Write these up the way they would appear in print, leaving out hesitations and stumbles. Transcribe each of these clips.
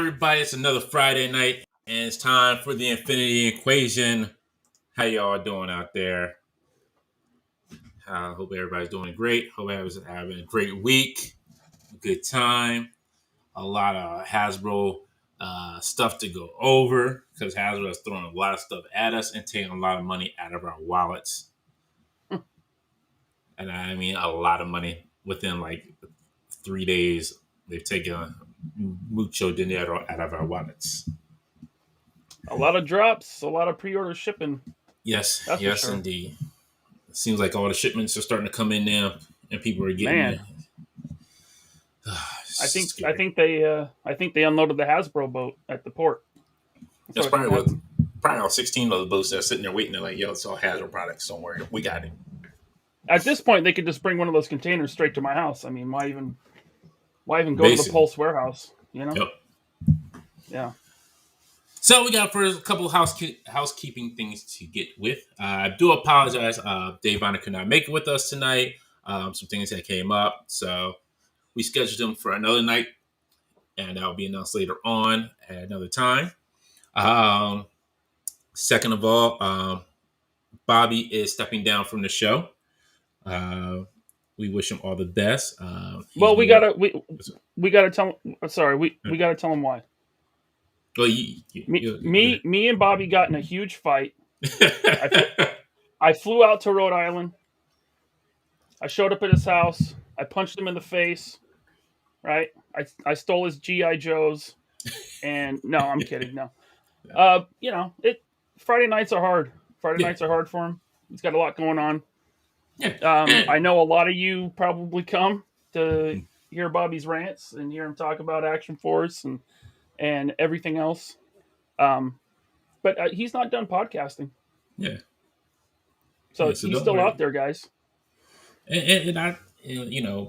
everybody? It's another Friday night, and it's time for the Infinity Equation. How y'all doing out there? I hope everybody's doing great. Hope everybody's having a great week, a good time. A lot of Hasbro stuff to go over because Hasbro is throwing a lot of stuff at us and taking a lot of money out of our wallets. And I mean a lot of money within like 3 days. They've taken mucho dinero out of our wallets. A lot of drops, a lot of pre-order shipping. Yes, That's yes, for sure. indeed. It seems like all the shipments are starting to come in now, and people are getting. Man, I think they unloaded the Hasbro boat at the port. That's probably all 16 of the boats that are sitting there waiting. They're like, "Yo, it's all Hasbro products. Don't worry, we got it." At this point, they could just bring one of those containers straight to my house. I mean, why even go to the Basically. Pulse warehouse? You know? Yep. Yeah. So we got first a couple of housekeeping things to get with. I do apologize. Dave Bonner could not make it with us tonight. Some things that came up, so we scheduled him for another night, and that will be announced later on at another time. Second of all, Bobby is stepping down from the show. We wish him all the best. Well, we gotta tell. Sorry, we gotta tell him why. Well, me and Bobby got in a huge fight. I flew out to Rhode Island. I showed up at his house. I punched him in the face. Right? I stole his G.I. Joes. And no, I'm kidding. No. Friday nights are hard. Friday nights are hard for him. He's got a lot going on. Yeah. I know a lot of you probably come to hear Bobby's rants and hear him talk about Action Force and everything else. But he's not done podcasting. Yeah. So he's still out there, guys. And I,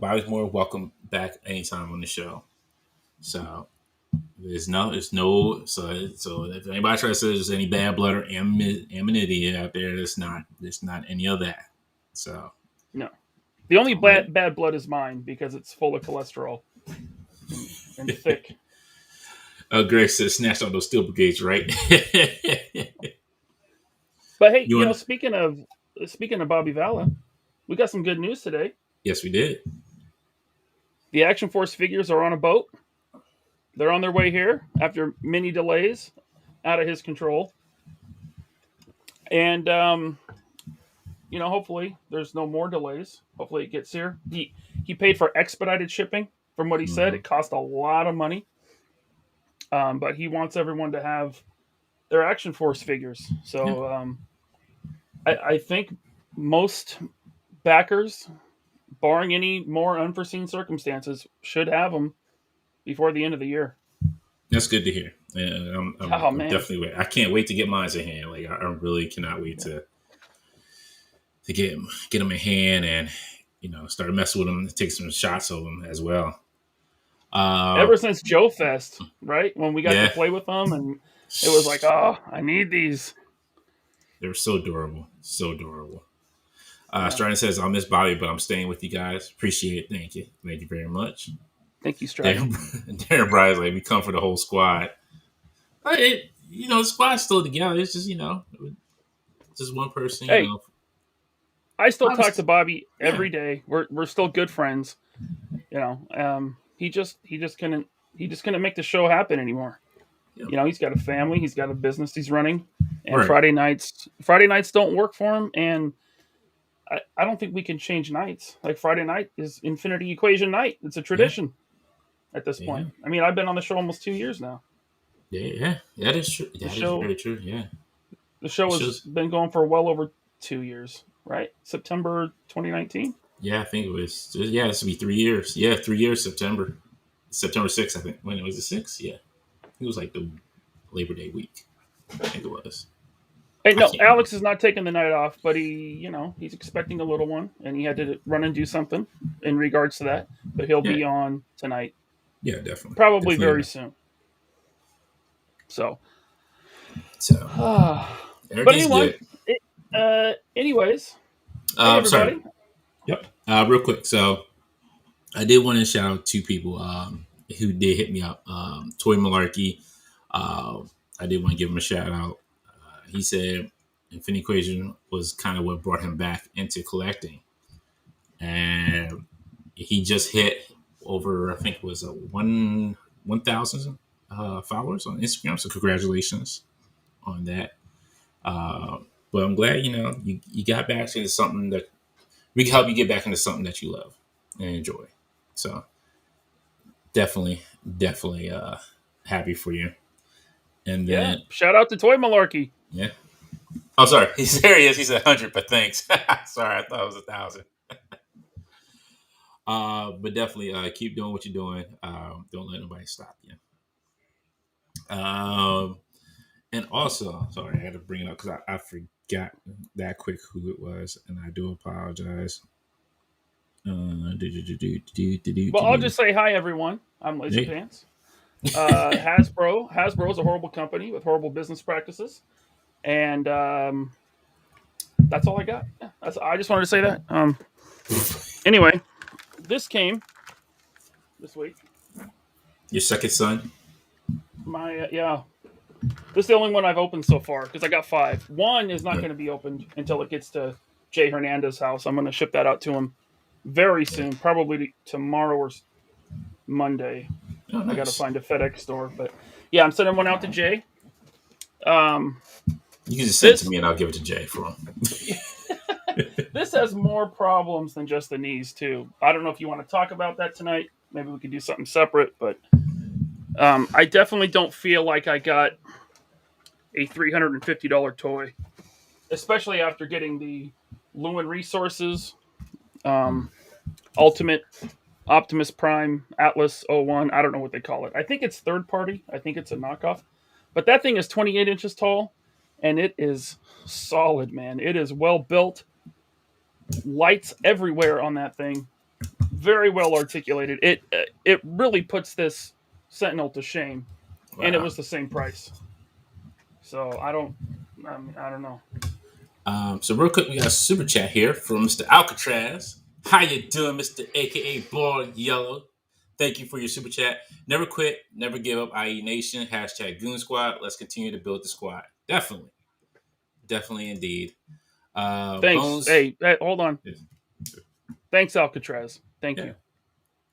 Bobby's more welcome back anytime on the show. So there's no. So if anybody tries to say there's any bad blood or anonymity out there, there's not any of that. So no, the only bad blood is mine because it's full of cholesterol and thick. Greg says snatched on those steel brigades, right? But hey, speaking of Bobby Vala, we got some good news today. Yes, we did. The Action Force figures are on a boat. They're on their way here after many delays out of his control. And, hopefully there's no more delays. Hopefully it gets here. He paid for expedited shipping. From what he said, it cost a lot of money. But he wants everyone to have their Action Force figures. So I think most backers, barring any more unforeseen circumstances, should have them before the end of the year. That's good to hear. Yeah, I'm definitely waiting. I can't wait to get mine in hand. Like I really cannot wait to get them in hand and start messing with them, take some shots of them as well. Ever since Joe Fest, right? When we got to play with them, and it was like, oh, I need these. They're so adorable, so adorable. Stratton says, "I'll miss Bobby, but I'm staying with you guys. Appreciate it. Thank you very much." Thank you, Stratton. Darren Bry's like, we come for the whole squad. The squad's still together. It's just just one person. Hey, I still talk to Bobby every day. We're still good friends. He just couldn't make the show happen anymore. Yep. He's got a family, he's got a business he's running, and right. Friday nights don't work for him. And I don't think we can change nights. Like Friday night is Infinity Equation night. It's a tradition at this point. I mean, I've been on the show almost 2 years now. Yeah, that is true. That is very true. Yeah, the show has been going for well over 2 years. Right, September 2019. Yeah, I think it was. Yeah, this will be 3 years. Yeah, 3 years. September 6th. I think. When it was the 6th. Yeah, it was like the Labor Day week. I think it was. Hey, no, Alex is not taking the night off, but he's expecting a little one, and he had to run and do something in regards to that. But he'll be on tonight. Yeah, definitely. Probably very soon. So. But anyway. Anyways. Hey, everybody. Sorry. Yep. Real quick. So I did want to shout out two people. who did hit me up. Toy Malarkey. I did want to give him a shout out. He said Infinity Equation was kind of what brought him back into collecting, and he just hit over, I think it was 1,000 followers on Instagram. So congratulations on that. But I'm glad you got back into something that we can help you get back into something that you love and enjoy. So definitely happy for you. And then shout out to Toy Malarkey. Yeah. Oh, sorry. There he is. He said 100, but thanks. Sorry, I thought it was 1,000. But definitely keep doing what you're doing. Don't let nobody stop you. And also, sorry, I had to bring it up because I forgot that quick who it was, and I do apologize. Well, I'll just say hi, everyone. I'm Laser Pants. Hasbro is a horrible company with horrible business practices, and that's all I got. I just wanted to say that. Anyway, this came this week. Your second son? My This is the only one I've opened so far because I got 5. One is not going to be opened until it gets to Jay Hernandez's house. I'm going to ship that out to him very soon, probably tomorrow or Monday. Oh, nice. I got to find a FedEx store, but yeah, I'm sending one out to Jay. You can just send it to me and I'll give it to Jay for him. This has more problems than just the knees too. I don't know if you want to talk about that tonight. Maybe we could do something separate, but I definitely don't feel like I got a $350 toy, especially after getting the Lewin Resources Ultimate Optimus Prime Atlas 01. I don't know what they call it. I think it's third party. I think it's a knockoff. But that thing is 28 inches tall, and it is solid, man. It is well built. Lights everywhere on that thing. Very well articulated. It really puts this Sentinel to shame. Wow. And it was the same price. So I don't know. So real quick, we got a super chat here from Mr. Alcatraz. How you doing, Mr. AKA Bald Yellow? Thank you for your super chat. Never quit, never give up, IE Nation. # Goon Squad. Let's continue to build the squad. Definitely indeed. Thanks. Bones. Hey, hold on. Yes. Thanks, Alcatraz. Thank you.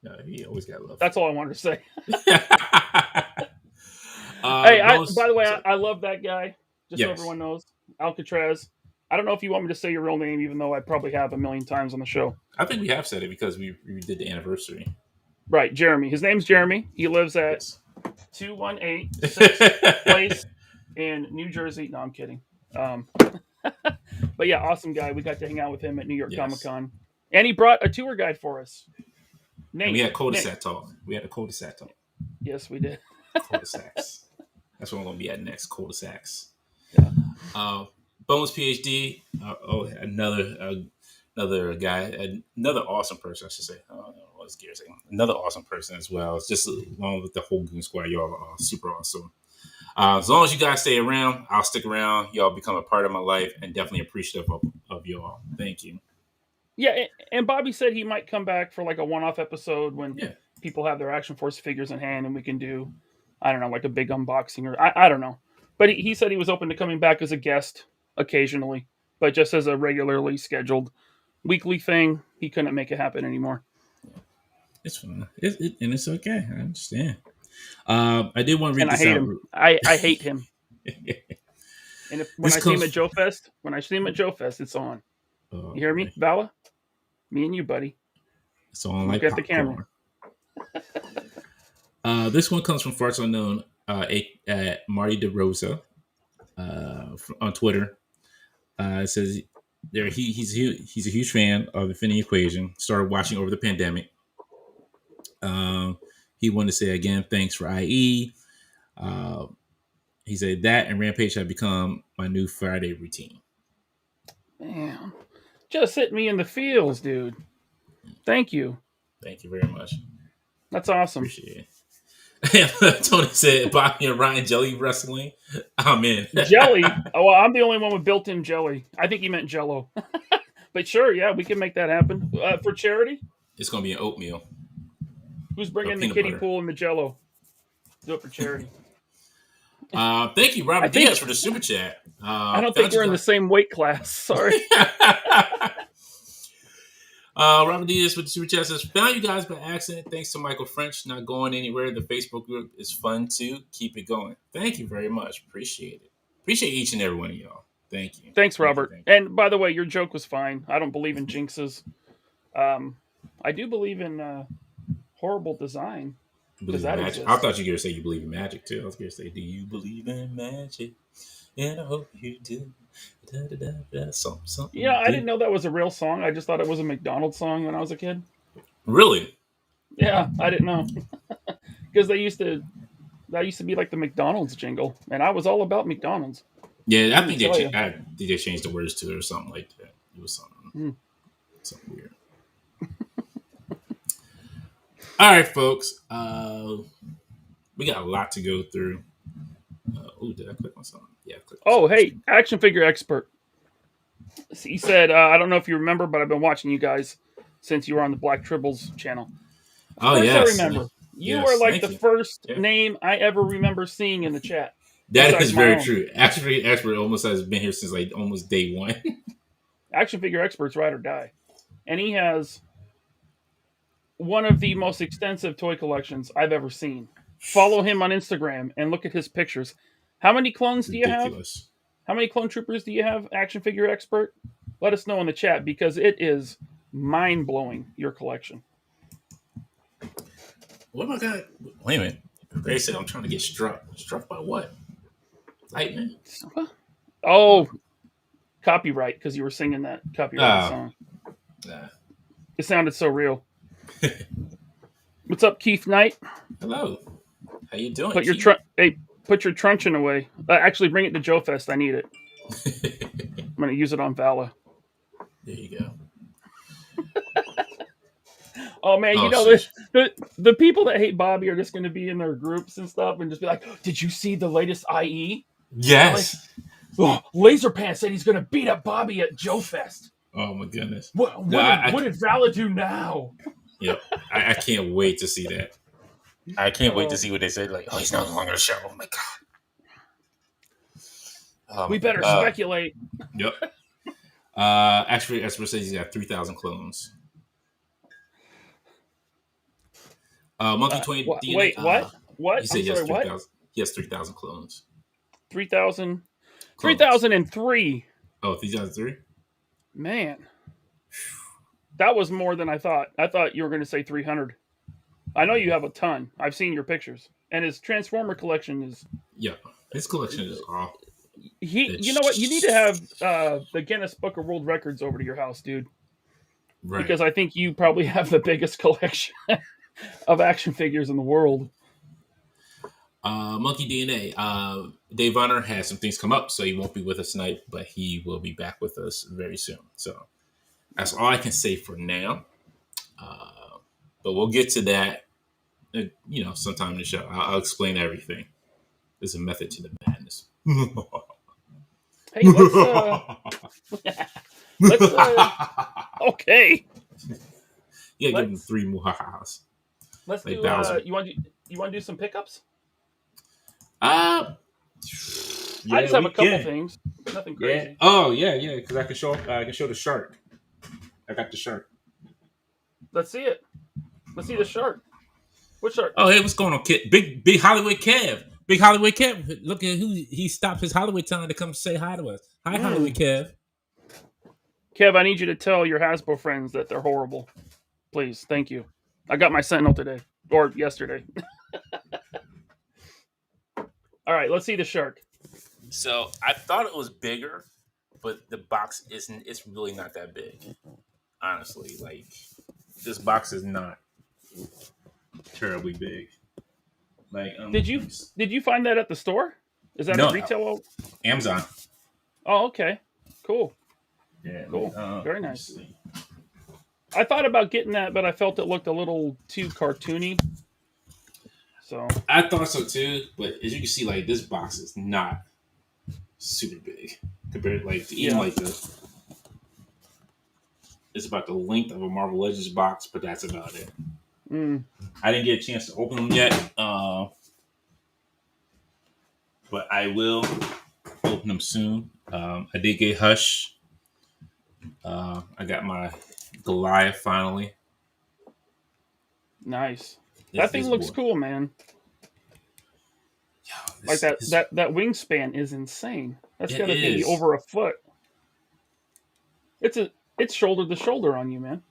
No, he always got love. That's all I wanted to say. Hey, by the way, I love that guy. Just so everyone knows, Alcatraz. I don't know if you want me to say your real name, even though I probably have a million times on the show. I think we have said it because we did the anniversary. Right, Jeremy. His name's Jeremy. He lives at 218 6th Place in New Jersey. No, I'm kidding. But yeah, awesome guy. We got to hang out with him at New York Comic Con. And he brought a tour guide for us. Nate. And we had cul-de-sac talk. Yes, we did. Cul-de-sacs. That's what we're going to be at next, cul-de-sacs. Yeah. Bones PhD. Another guy. Another awesome person, I should say. What's Gear saying? Another awesome person as well. It's just along with the whole Goon Squad. Y'all are super awesome. As long as you guys stay around, I'll stick around. Y'all become a part of my life and definitely appreciative of y'all. Thank you. Yeah, and Bobby said he might come back for like a one-off episode when people have their Action Force figures in hand and we can do, I don't know, like a big unboxing or I don't know. But he said he was open to coming back as a guest occasionally, but just as a regularly scheduled weekly thing, he couldn't make it happen anymore. It's fine. And it's okay. I understand. I did want to read this out. I hate him. And when I see him at Joe Fest, it's on. You hear me, Vala? Me and you, buddy. It's on like Look at the camera. This one comes from Farts Unknown at Marty DeRosa on Twitter. It says he's a huge fan of Infinity Equation. Started watching over the pandemic. He wanted to say again, thanks for IE. He said that and Rampage have become my new Friday routine. Man, just hit me in the feels, dude. Thank you. Thank you very much. That's awesome. Appreciate it. Tony said, Bobby and Ryan jelly wrestling. I'm in. Jelly? Oh, well, I'm the only one with built-in jelly. I think he meant Jello. But sure, yeah, we can make that happen. For charity? It's going to be an oatmeal. Who's bringing the peanut kiddie butter. pool and the Jello? Do it for charity. Thank you, Robert Diaz, for the super chat. I don't think we're in the same weight class. Sorry. Robert Diaz with the super chat says, found you guys by accident. Thanks to Michael French, not going anywhere. The Facebook group is fun too. Keep it going. Thank you very much. Appreciate it. Appreciate each and every one of y'all. Thank you. Thanks, Robert. Thank you. And by the way, your joke was fine. I don't believe in jinxes. I do believe in horrible design. Believe in magic. I thought you were going to say you believe in magic too. I was going to say, do you believe in magic? And I hope you do. Something. Yeah, I didn't know that was a real song. I just thought it was a McDonald's song when I was a kid. Really? Yeah, I didn't know. Because that used to be like the McDonald's jingle, and I was all about McDonald's. Yeah, I think they changed the words to it or something like that. It was something weird. All right, folks. We got a lot to go through. Did I click on something? Yeah, I clicked on something. Hey, action figure expert. He said, I don't know if you remember, but I've been watching you guys since you were on the Black Tribbles channel. Of course I remember. You are like the first name I ever remember seeing in the chat. That is very true. Action figure expert almost has been here since like almost day one. Action figure expert's ride or die. And he has one of the most extensive toy collections I've ever seen. Follow him on Instagram and look at his pictures. How many clones do you have? How many clone troopers do you have, action figure expert? Let us know in the chat because it is mind-blowing, your collection. What am I got? Wait a minute. They said I'm trying to get struck. Struck by what? Lightning? Oh, copyright, because you were singing that copyright song. It sounded so real. What's up, Keith Knight? Hello. How you doing? Put your truncheon away. Actually, bring it to Joe Fest. I need it. I'm going to use it on Vala. There you go. Oh, man, the people that hate Bobby are just going to be in their groups and stuff and just be like, did you see the latest IE? Yes. Laser Pants said he's going to beat up Bobby at Joe Fest. Oh, my goodness. What did Vala do now? Yep. I can't wait to see that. I can't wait to see what they say. Like, he's no longer a show. Oh, my God. We better speculate. Yep. Actually, Esper says he's got 3,000 clones. Monkey 20 DNA. Wait, what? What? He said he has 3,000. He has 3,000 clones. 3,000? 3,003. Oh, 3,003? Man. That was more than I thought. I thought you were going to say 300. I know you have a ton. I've seen your pictures. And his Transformer collection is... Yeah, his collection is off. You know what? You need to have the Guinness Book of World Records over to your house, dude. Right. Because I think you probably have the biggest collection of action figures in the world. Monkey DNA. Dave Vonner has some things come up, so he won't be with us tonight, but he will be back with us very soon. So that's all I can say for now. But we'll get to that, sometime in the show. I'll explain everything. There's a method to the madness. Hey, okay. Yeah, give him 3 muhahas. Let's do. You want to do some pickups? Yeah, I just have a couple things. Nothing crazy. Yeah. Oh yeah. Because I can show the shark. I got the shark. Let's see it. Let's see the shark. What shark? Oh, hey, what's going on, kid? Big Hollywood Kev. Big Hollywood Kev. Look at who he stopped his Hollywood time to come say hi to us. Hi, Hollywood Kev. Kev, I need you to tell your Hasbro friends that they're horrible. Please, thank you. I got my Sentinel today or yesterday. All right, let's see the shark. So I thought it was bigger, but the box isn't. It's really not that big. Honestly, like this box is not terribly big. Like, did you find that at the store? Is that a retail? Amazon. Oh, okay, cool. Yeah, cool. Very nice. I thought about getting that, but I felt it looked a little too cartoony. So I thought so too, but as you can see, like this box is not super big compared, like to even like it's about the length of a Marvel Legends box, but that's about it. I didn't get a chance to open them yet, but I will open them soon. I did get Hush. I got my Goliath finally. Nice. That thing looks cool, man. Yo, like that wingspan is insane. That's got to be is. over a foot. It's shoulder to shoulder on you, man.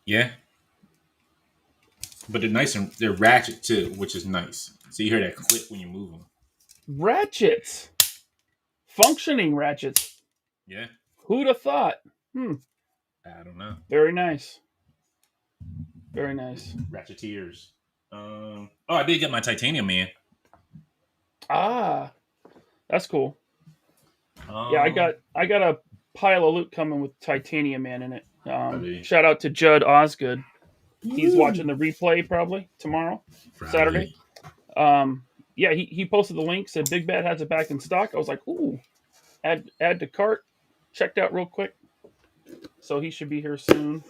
Yeah. But they're nice and they're ratchet too, which is nice. So you hear that click when you move them. Ratchets. Functioning ratchets. Yeah. Who'd have thought? I don't know. Very nice. Very nice. Ratcheteers. I did get my Titanium Man. Ah, that's cool. Yeah, I got a pile of loot coming with Titanium Man in it. Shout out to Judd Osgood. He's watching the replay probably tomorrow, Saturday. Yeah, he posted the link, said Big Bad has it back in stock. I was like, ooh, add to cart. Checked out real quick. So he should be here soon.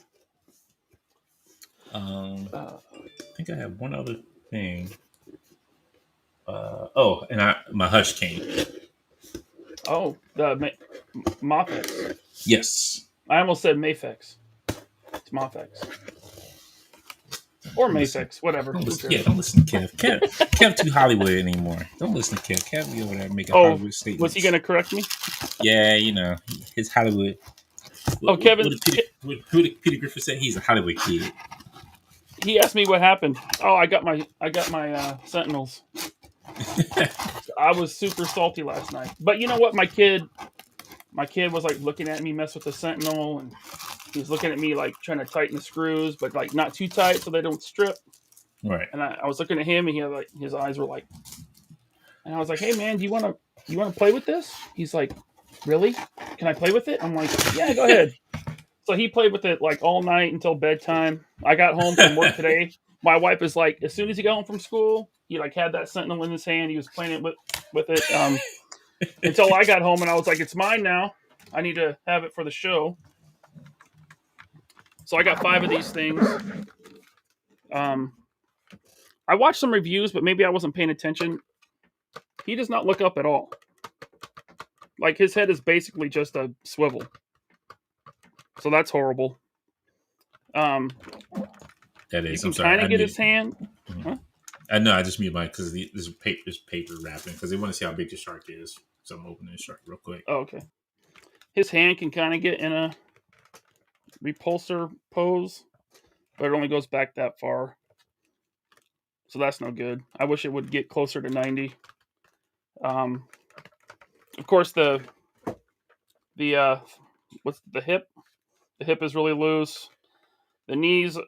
I think I have one other thing. My Hush came. Oh, the Mofex. Yes. I almost said Mafex. It's Mofex. Or Mafex, whatever. Don't listen to Kev. Kev too Hollywood anymore. Don't listen to Kev. Kev be over there making Hollywood statements. Was he going to correct me? Yeah, his Hollywood. Kevin. Who did Peter Griffin say? He's a Hollywood kid. He asked me what happened. Oh, I got my Sentinels. I was super salty last night. But you know what? My kid was like looking at me mess with the Sentinel, and he was looking at me like trying to tighten the screws, but like not too tight so they don't strip. Right. And I was looking at him, and he had like his eyes were like, and I was like, "Hey man, do you want to play with this?" He's like, "Really? Can I play with it?" I'm like, "Yeah, go ahead." So he played with it like all night until bedtime. I got home from work today. My wife is like, as soon as he got home from school, he like had that Sentinel in his hand. He was playing it with it until I got home, and I was like, it's mine now. I need to have it for the show. So I got 5 of these things. I watched some reviews, but maybe I wasn't paying attention. He does not look up at all. Like his head is basically just a swivel. So that's horrible. That is. You can kind of get his hand. Mm-hmm. Huh? I know. I just mute mine because this paper wrapping because they want to see how big the shark is. So I'm opening the shark real quick. Oh, okay. His hand can kind of get in a repulsor pose, but it only goes back that far. So that's no good. I wish it would get closer to 90. Of course, the what's the hip? The hip is really loose. The knees,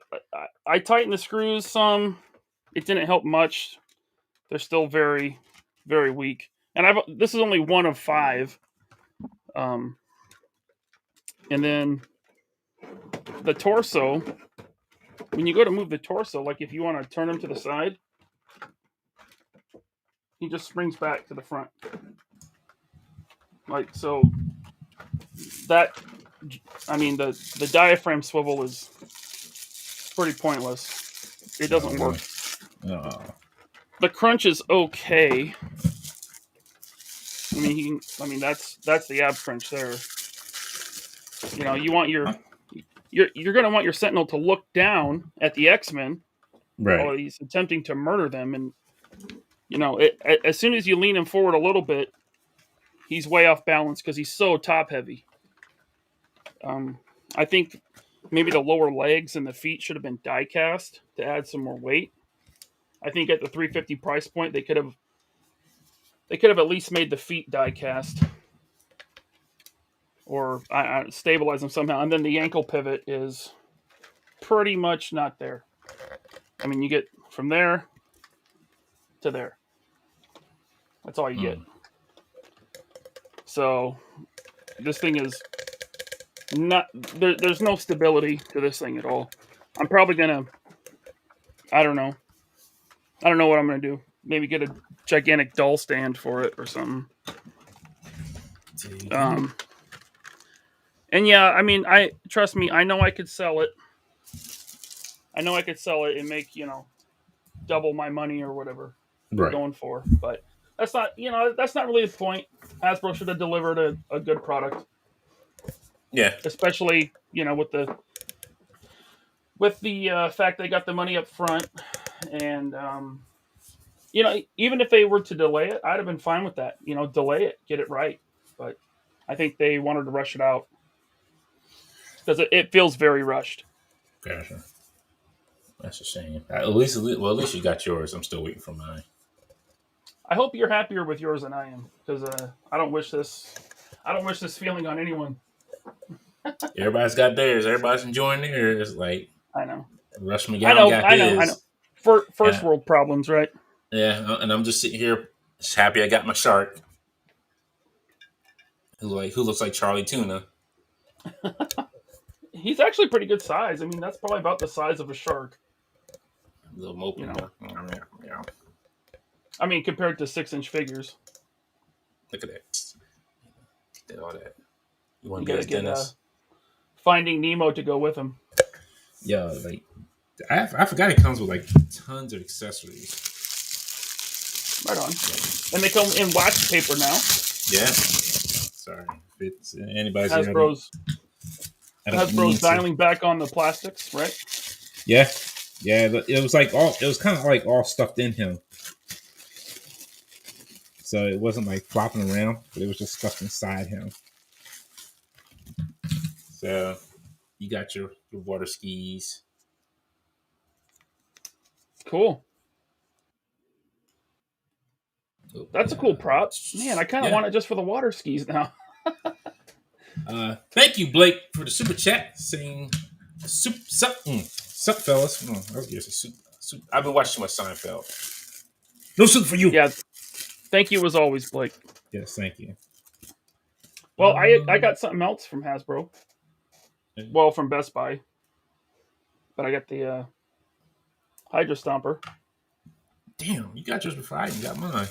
I tightened the screws some. It didn't help much. They're still very, very weak. And this is only one of 5. And then the torso, when you go to move the torso, like if you want to turn him to the side, he just springs back to the front. Like, so that, I mean, the diaphragm swivel is pretty pointless. It doesn't work. The crunch is okay. I mean that's the ab crunch there. You know, you want you're going to want your Sentinel to look down at the X-Men right, while he's attempting to murder them, and you know, as soon as you lean him forward a little bit, he's way off balance because he's so top heavy. I think maybe the lower legs and the feet should have been die cast to add some more weight. I think at the $350 price point, they could have at least made the feet die cast or stabilize them somehow. And then the ankle pivot is pretty much not there. I mean, you get from there to there. That's all you get. So this thing is not there's no stability to this thing at all. I'm probably gonna I don't know what I'm gonna do. Maybe get a gigantic doll stand for it or something. And yeah, I mean, trust me, I know I could sell it. I know I could sell it and make double my money or whatever we're Right. going for, but that's not that's not really the point. Hasbro should have delivered a good product, Yeah. especially with the fact they got the money up front, and even if they were to delay it, I'd have been fine with that. Delay it, get it right, but I think they wanted to rush it out because it feels very rushed. Gotcha. That's a shame. At least you got yours. I'm still waiting for mine. I hope you're happier with yours than I am, because I don't wish this feeling on anyone. Everybody's got theirs. Everybody's enjoying theirs. Like I know. Rush I McGowan know. got I know. I know. his. First Yeah. world problems, right? Yeah. And I'm just sitting here, just happy I got my shark. Who looks like Charlie Tuna. He's actually pretty good size. I mean, that's probably about the size of a shark. A little mopey. Yeah. I mean, compared to 6-inch figures. Look at that. Did all that. You want You to gotta get get Dennis? Finding Nemo to go with him. Yeah, like I forgot it comes with like tons of accessories. Right on. And they come in wax paper now. Yeah. Sorry. If it's anybody's Hasbro's dialing back on the plastics, right? Yeah. Yeah, it was kind of like all stuffed in him. So it wasn't like flopping around, but it was just stuffed inside him. So you got your water skis. Cool. That's a cool prop. Man, I kind of want it just for the water skis now. Thank you, Blake, for the super chat saying sup fellas. I guess a soup. I've been watching too much Seinfeld. No soup for you. Yeah. Thank you as always, Blake. Yes, thank you. Well, I got something else from Hasbro. Well, from Best Buy. But I got the Hydra Stomper. Damn, you got yours before I even got mine.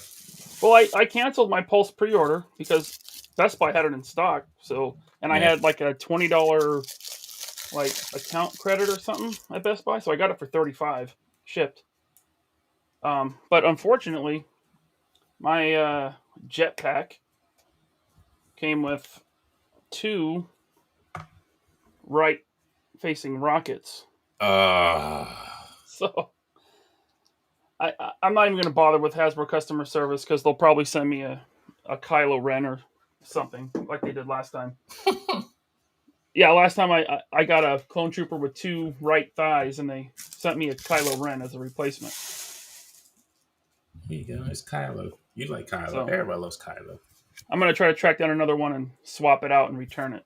Well, I canceled my Pulse pre-order because Best Buy had it in stock. So, and I had like a $20 like account credit or something at Best Buy, so I got it for $35 shipped. But unfortunately, my jetpack came with 2 right-facing rockets. So I'm not even going to bother with Hasbro customer service because they'll probably send me a Kylo Ren or something like they did last time. Yeah, last time I got a clone trooper with 2 right thighs, and they sent me a Kylo Ren as a replacement. Here you go. It's Kylo. You like Kylo. So, everybody loves Kylo. I'm going to try to track down another one and swap it out and return it.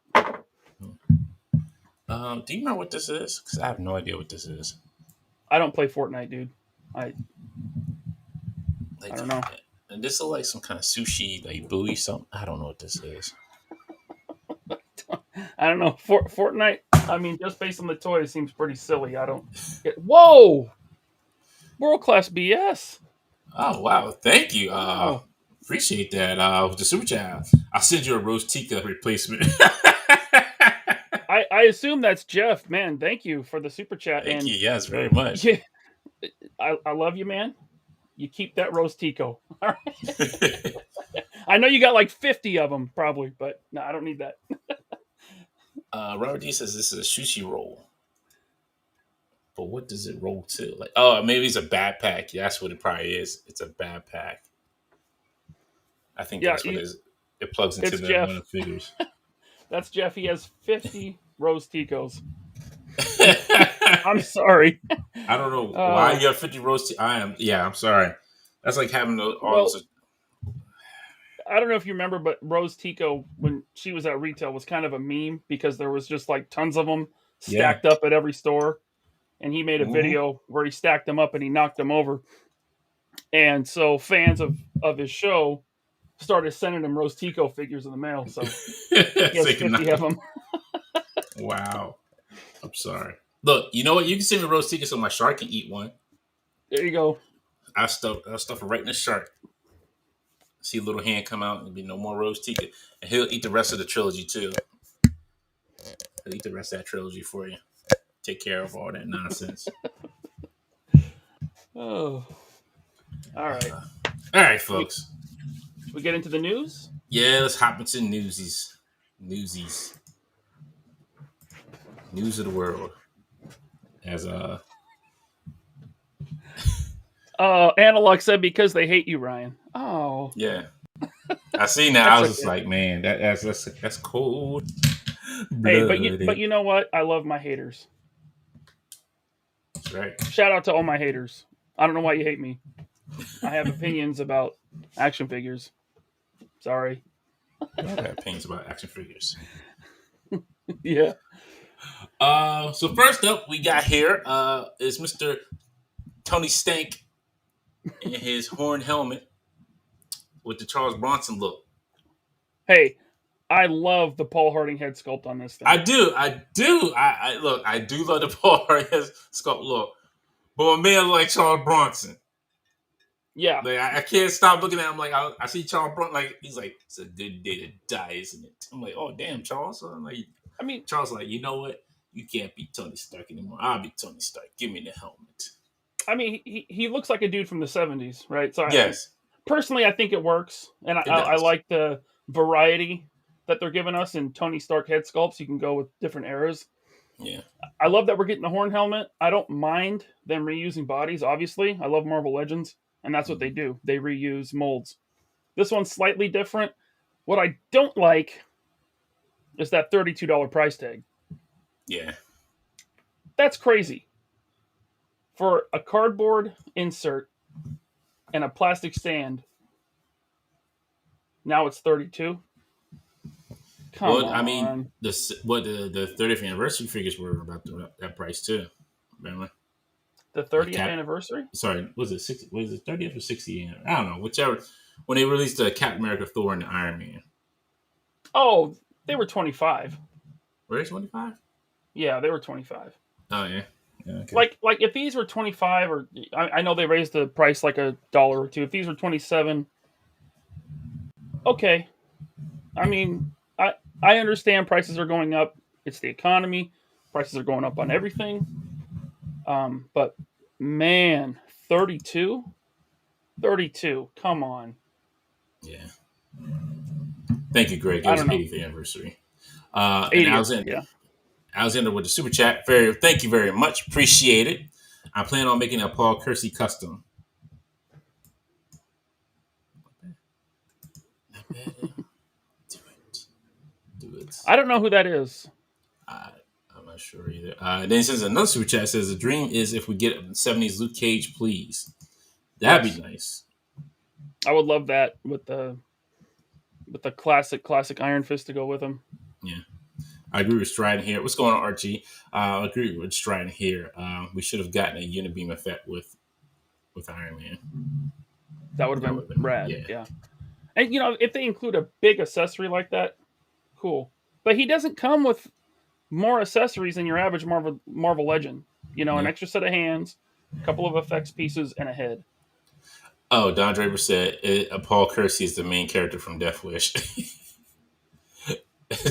Do you know what this is? Because I have no idea what this is. I don't play Fortnite, dude. I don't know. And this is like some kind of sushi, like buoy something. I don't know what this is. I don't know. Fortnite, I mean, just based on the toy, it seems pretty silly. I don't get... Whoa! World-class BS. Oh, wow. Thank you. Appreciate that. The super chat. I'll send you a Rose Tika replacement. I assume that's Jeff. Man, thank you for the super chat. Thank you. Yes, very much. Yeah, I love you, man. You keep that Rose Tico. All right. I know you got like 50 of them, probably, but no, I don't need that. Robert D says this is a sushi roll. But what does it roll to? Like, oh, maybe it's a backpack. Yeah, that's what it probably is. It's a backpack. I think that's what it is. It plugs into one of the figures. That's Jeff. He has 50 Rose Ticos. I'm sorry. I don't know why you have 50 Rose Ticos. I'm sorry. That's like having all those. I don't know if you remember, but Rose Tico, when she was at retail, was kind of a meme because there was just like tons of them stacked up at every store. And he made a video where he stacked them up and he knocked them over. And so fans of his show started sending him Rose Tico figures in the mail. So he has 50 of them. Wow. I'm sorry. Look, you know what? You can send me Rose Tika so my shark can eat one. There you go. I'll stuff it right in the shark. See a little hand come out and there'll be no more Rose Tika. And he'll eat the rest of the trilogy too. He'll eat the rest of that trilogy for you. take care of all that nonsense. Oh, all right. All right, folks. We get into the news? Yeah, let's hop into newsies. Newsies. News of the world. As Analog said because they hate you, Ryan. Oh. Yeah. I seen that. I was just like, man, that's cold. Hey, but you know what? I love my haters. That's right. Shout out to all my haters. I don't know why you hate me. I have opinions about action figures. Sorry. I have opinions about action figures. Yeah. So first up, we got here is Mr. Tony Stank in his horn helmet with the Charles Bronson look. Hey, I love the Paul Harding head sculpt on this thing. I do. Look, I do love the Paul Harding head sculpt look, but a man like Charles Bronson. Yeah, like I can't stop looking at him. Like I see Charles Bronson. Like he's like, it's a good day to die, isn't it? I'm like, oh damn, Charles. So I'm like, I mean, Charles, like, you know what? You can't be Tony Stark anymore. I'll be Tony Stark. Give me the helmet. I mean, he looks like a dude from the 70s, right? So yes. Personally, I think it works, and I like the variety that they're giving us in Tony Stark head sculpts. You can go with different eras. Yeah. I love that we're getting the horn helmet. I don't mind them reusing bodies, obviously. I love Marvel Legends, and that's what they do. They reuse molds. This one's slightly different. What I don't like is that $32 price tag. Yeah. That's crazy. For a cardboard insert and a plastic stand, now it's $32. Come on. I mean, the 30th anniversary figures were about that price too. Remember? The 30th anniversary? Sorry, was it 60? Was it 30th or 60th? I don't know. Whichever. When they released the Captain America, Thor, and the Iron Man. Oh, they were 25. Were they 25? Yeah, they were 25. Oh yeah. Yeah, okay. Like if these were 25, or I know they raised the price like $1 or $2. If these were 27, okay. I mean, I understand prices are going up. It's the economy. Prices are going up on everything. But man, 32? 32. Come on. Yeah. Thank you, Greg. It was 80th anniversary. 80th, yeah. Alexander with the super chat. Thank you very much. Appreciate it. I plan on making a Paul Kersey custom. Do it. I don't know who that is. I'm not sure either. Then he says another super chat says the dream is if we get a 70s Luke Cage, please. That'd be nice. I would love that with the classic Iron Fist to go with him. Yeah. I agree with Striding here. What's going on, Archie? I agree with Striding here. We should have gotten a Unibeam effect with Iron Man. That would have been rad. Yeah. And, if they include a big accessory like that, cool. But he doesn't come with more accessories than your average Marvel Legend. An extra set of hands, a couple of effects pieces, and a head. Oh, Don Draper said Paul Kersey is the main character from Death Wish.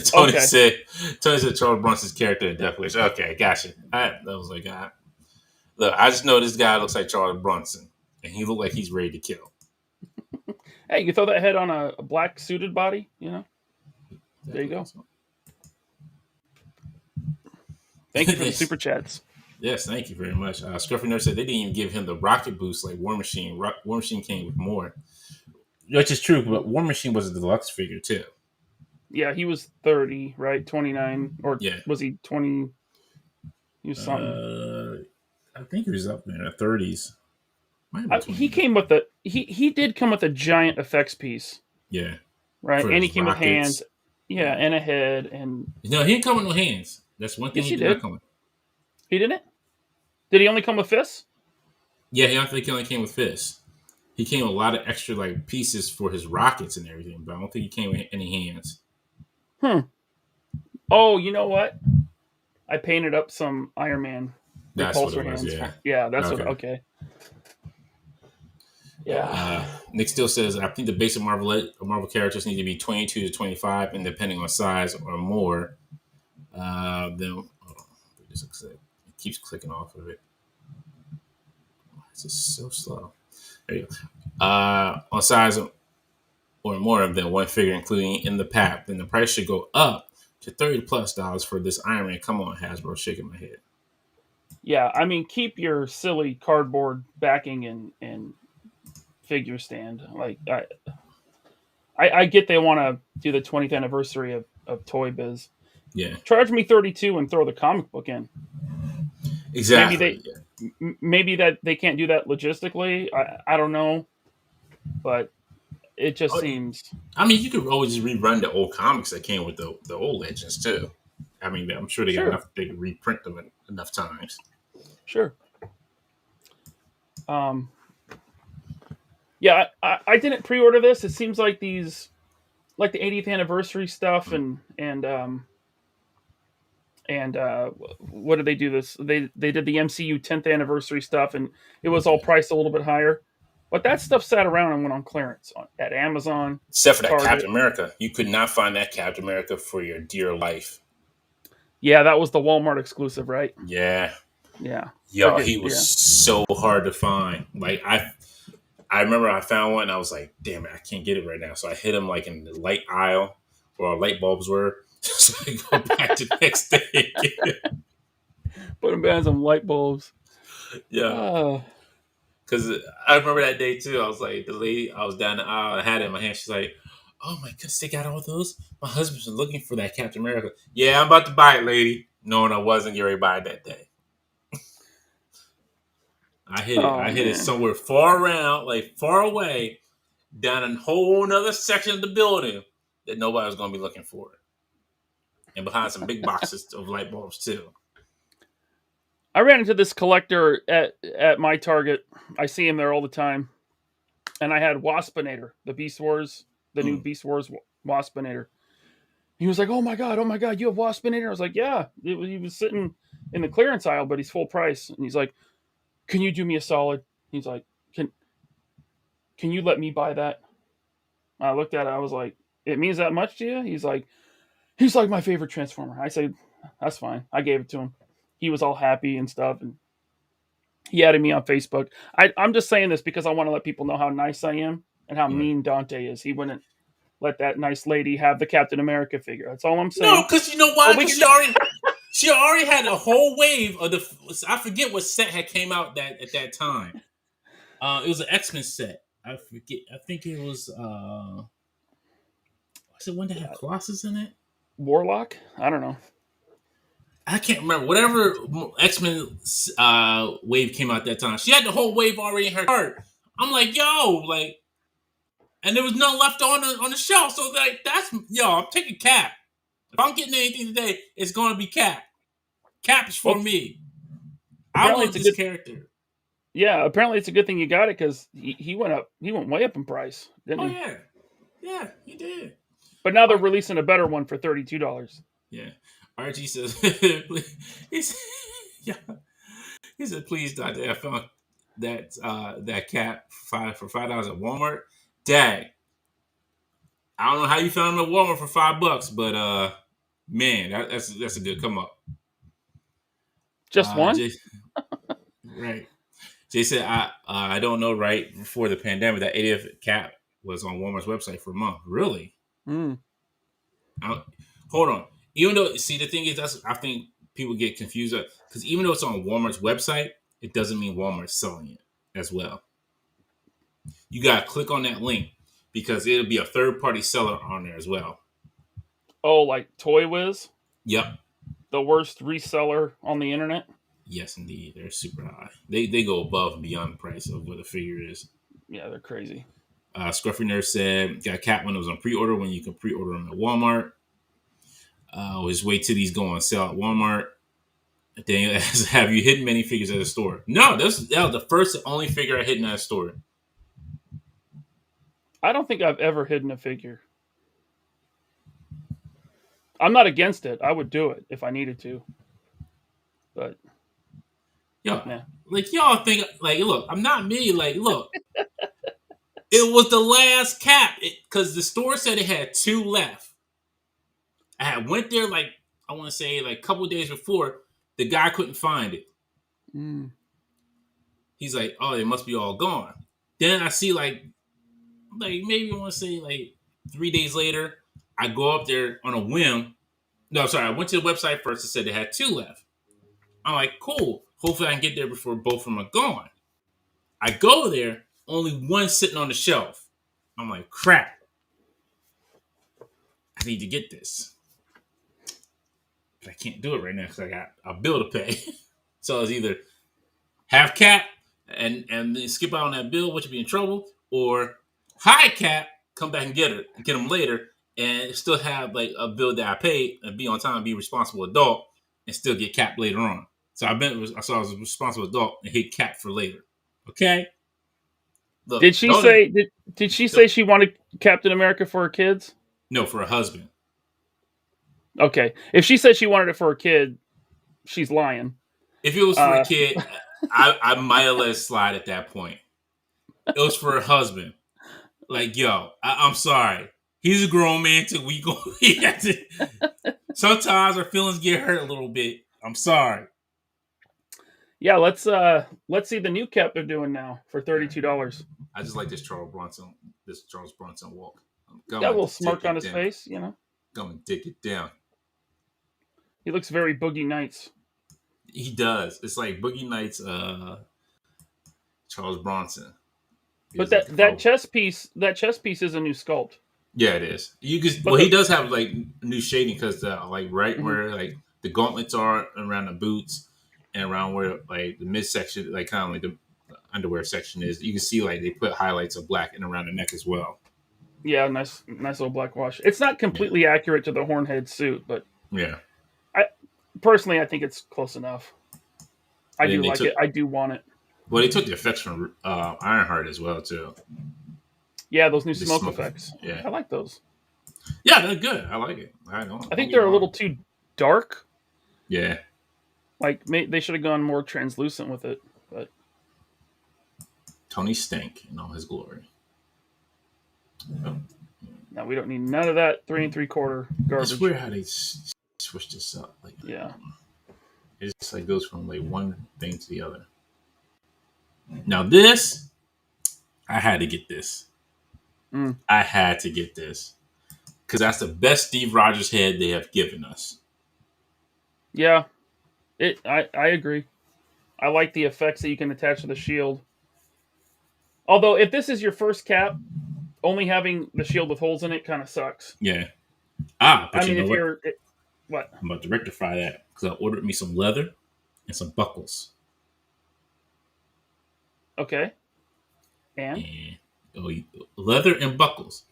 Tony said Charles Bronson's character in Death Wish. Okay, gotcha. I was like, look, I just know this guy looks like Charles Bronson, and he looked like he's ready to kill. Hey, you throw that head on a black suited body, There you go. Thank you for the super chats. Yes, thank you very much. Scruffy Nurse said they didn't even give him the rocket boost like War Machine. War Machine came with more, which is true, but War Machine was a deluxe figure too. Yeah, he was 30, right? 29, or was he 20? He was something. I think he was up in the 30s. He came with he did come with a giant effects piece. Yeah. Right, and he came with hands. Yeah, and a head, and no, he didn't come with no hands. That's one thing he did not come with. He didn't? Did he only come with fists? Yeah, I think he only came with fists. He came with a lot of extra pieces for his rockets and everything, but I don't think he came with any hands. Oh, you know what? I painted up some Iron Man repulsor hands. Yeah, that's okay. Yeah. Nick still says, I think the basic Marvel characters need to be 22 to 25, and depending on size or more, then keeps clicking off of it. It's just so slow. There you go. On size or more than one figure, including in the pack, then the price should go up to $30+ for this Iron Man. Come on, Hasbro, shaking my head. Yeah, I mean, keep your silly cardboard backing and figure stand. Like, I get they want to do the 20th anniversary of Toy Biz. Yeah, Charge me 32 and throw the comic book in. exactly. Maybe that they can't do that logistically. I don't know, but it just seems. I mean, you could always just rerun the old comics that came with the old Legends too. I mean, I'm sure they got enough. They can reprint them enough times. Sure. Yeah, I didn't pre-order this. It seems like these, like the 80th anniversary stuff, and what did they do this? They did the MCU 10th anniversary stuff, and it was all priced a little bit higher. But that stuff sat around and went on clearance at Amazon. Except for that Target. Captain America. You could not find that Captain America for your dear life. Yeah, that was the Walmart exclusive, right? Yeah. Yeah. Yo, he was so hard to find. Like, I remember I found one and I was like, damn it, I can't get it right now. So I hit him like in the light aisle where our light bulbs were. So I go back to the next day. Put him behind some light bulbs. Yeah. Because I remember that day too. I was like, the lady, I was down the aisle, I had it in my hand. She's like, oh my goodness, they got all those? My husband's been looking for that Captain America. Yeah, I'm about to buy it, lady. Knowing I wasn't getting ready to buy it that day. I hit it somewhere far around, like far away, down a whole nother section of the building that nobody was going to be looking for it. And behind some big boxes of light bulbs too. I ran into this collector at my Target. I see him there all the time. And I had Waspinator, the Beast Wars, the new Beast Wars Waspinator. He was like, oh my God, you have Waspinator? I was like, yeah. He was sitting in the clearance aisle, but he's full price. And he's like, can you do me a solid? He's like, can you let me buy that? I looked at it. I was like, it means that much to you? He's like my favorite Transformer. I said, that's fine. I gave it to him. He was all happy and stuff. And he added me on Facebook. I'm just saying this because I want to let people know how nice I am and how mean Dante is. He wouldn't let that nice lady have the Captain America figure. That's all I'm saying. No, because you know why? Because she already had a whole wave of the. I forget what set had came out at that time. It was an X-Men set. I forget. I think it was. Was it one that had Colossus in it? Warlock? I don't know. I can't remember. Whatever X-Men wave came out that time, she had the whole wave already in her cart. I'm like, yo, like, and there was none left on the shelf. So like, I'm taking Cap. If I'm getting anything today, it's going to be Cap. Cap is for me. I want this character. Yeah, apparently it's a good thing you got it because he went up. He went way up in price, didn't he? Yeah, he did. But now they're releasing a better one for $32. Yeah. RG says, he said, please, Dr. I found that Cap for $5 at Walmart. Dang. I don't know how you found him at Walmart for $5, but man, that's a good come up. Just one? Right. Jay said, I don't know, right before the pandemic, that 80th Cap was on Walmart's website for a month. Really? Hold on. Even though, see, the thing is, I think people get confused because even though it's on Walmart's website, it doesn't mean Walmart's selling it as well. You got to click on that link because it'll be a third-party seller on there as well. Oh, like Toy Wiz? Yep. The worst reseller on the internet? Yes, indeed. They're super high. They go above and beyond the price of what a figure is. Yeah, they're crazy. Scruffy Nurse said, got Cat when it was on pre-order when you can pre-order them at Walmart. Just wait till these go on sale at Walmart. Daniel asks, have you hidden many figures at the store? No, that was the first and only figure I hidden at a store. I don't think I've ever hidden a figure. I'm not against it. I would do it if I needed to. But like y'all think, like, look, I'm not me. Like, look, it was the last Cap because the store said it had 2 left. I had went there like I want to say like a couple of days before. The guy couldn't find it. He's like, oh, they must be all gone. Then I see like maybe I want to say like 3 days later, I go up there on a whim. No, sorry, I went to the website first and said they had 2 left. I'm like, cool. Hopefully I can get there before both of them are gone. I go there, only one sitting on the shelf. I'm like, crap. I need to get this. But I can't do it right now because I got a bill to pay. So it's either have cap and then skip out on that bill, which would be in trouble, or high cap, come back and get them later, and still have like a bill that I paid and be on time and be a responsible adult and still get cap later on. So I was a responsible adult and hit cap for later. Okay. Look, did she say? Did she say she wanted Captain America for her kids? No, for her husband. Okay, if she said she wanted it for her kid, she's lying. If it was for a kid, I might have let it slide at that point. It was for her husband. Like, yo, I'm sorry. He's a grown man too. Sometimes our feelings get hurt a little bit. I'm sorry. Yeah, let's see the new cap they're doing now for $32. I just like this Charles Bronson walk. Got a little smirk on his face, you know. Go and dig it down. He looks very Boogie Nights. He does. It's like Boogie Nights, Charles Bronson. But that chest piece is a new sculpt. Yeah, it is. He does have like new shading because where like the gauntlets are around the boots and around where like the midsection, like kind of like the underwear section is. You can see like they put highlights of black and around the neck as well. Yeah, nice little black wash. It's not completely accurate to the Hornhead suit, but yeah, I think it's close enough. I do like it. I do want it. Well, they took the effects from Ironheart as well too. Yeah, those new smoke effects. Yeah, I like those. Yeah, they're good. I like it. I think they're a little too dark. Yeah, like they should have gone more translucent with it. But Tony Stank in all his glory. Oh. No, we don't need none of that 3 3/4 garbage. It's weird how they switch this up. Like, yeah, it just like goes from like one thing to the other. Now this, I had to get this. I had to get this because that's the best Steve Rogers head they have given us. Yeah, I agree. I like the effects that you can attach to the shield. Although, if this is your first cap, only having the shield with holes in it kind of sucks. Yeah. But I mean, if you're what? I'm about to rectify that because I ordered me some leather and some buckles. Okay. And leather and buckles.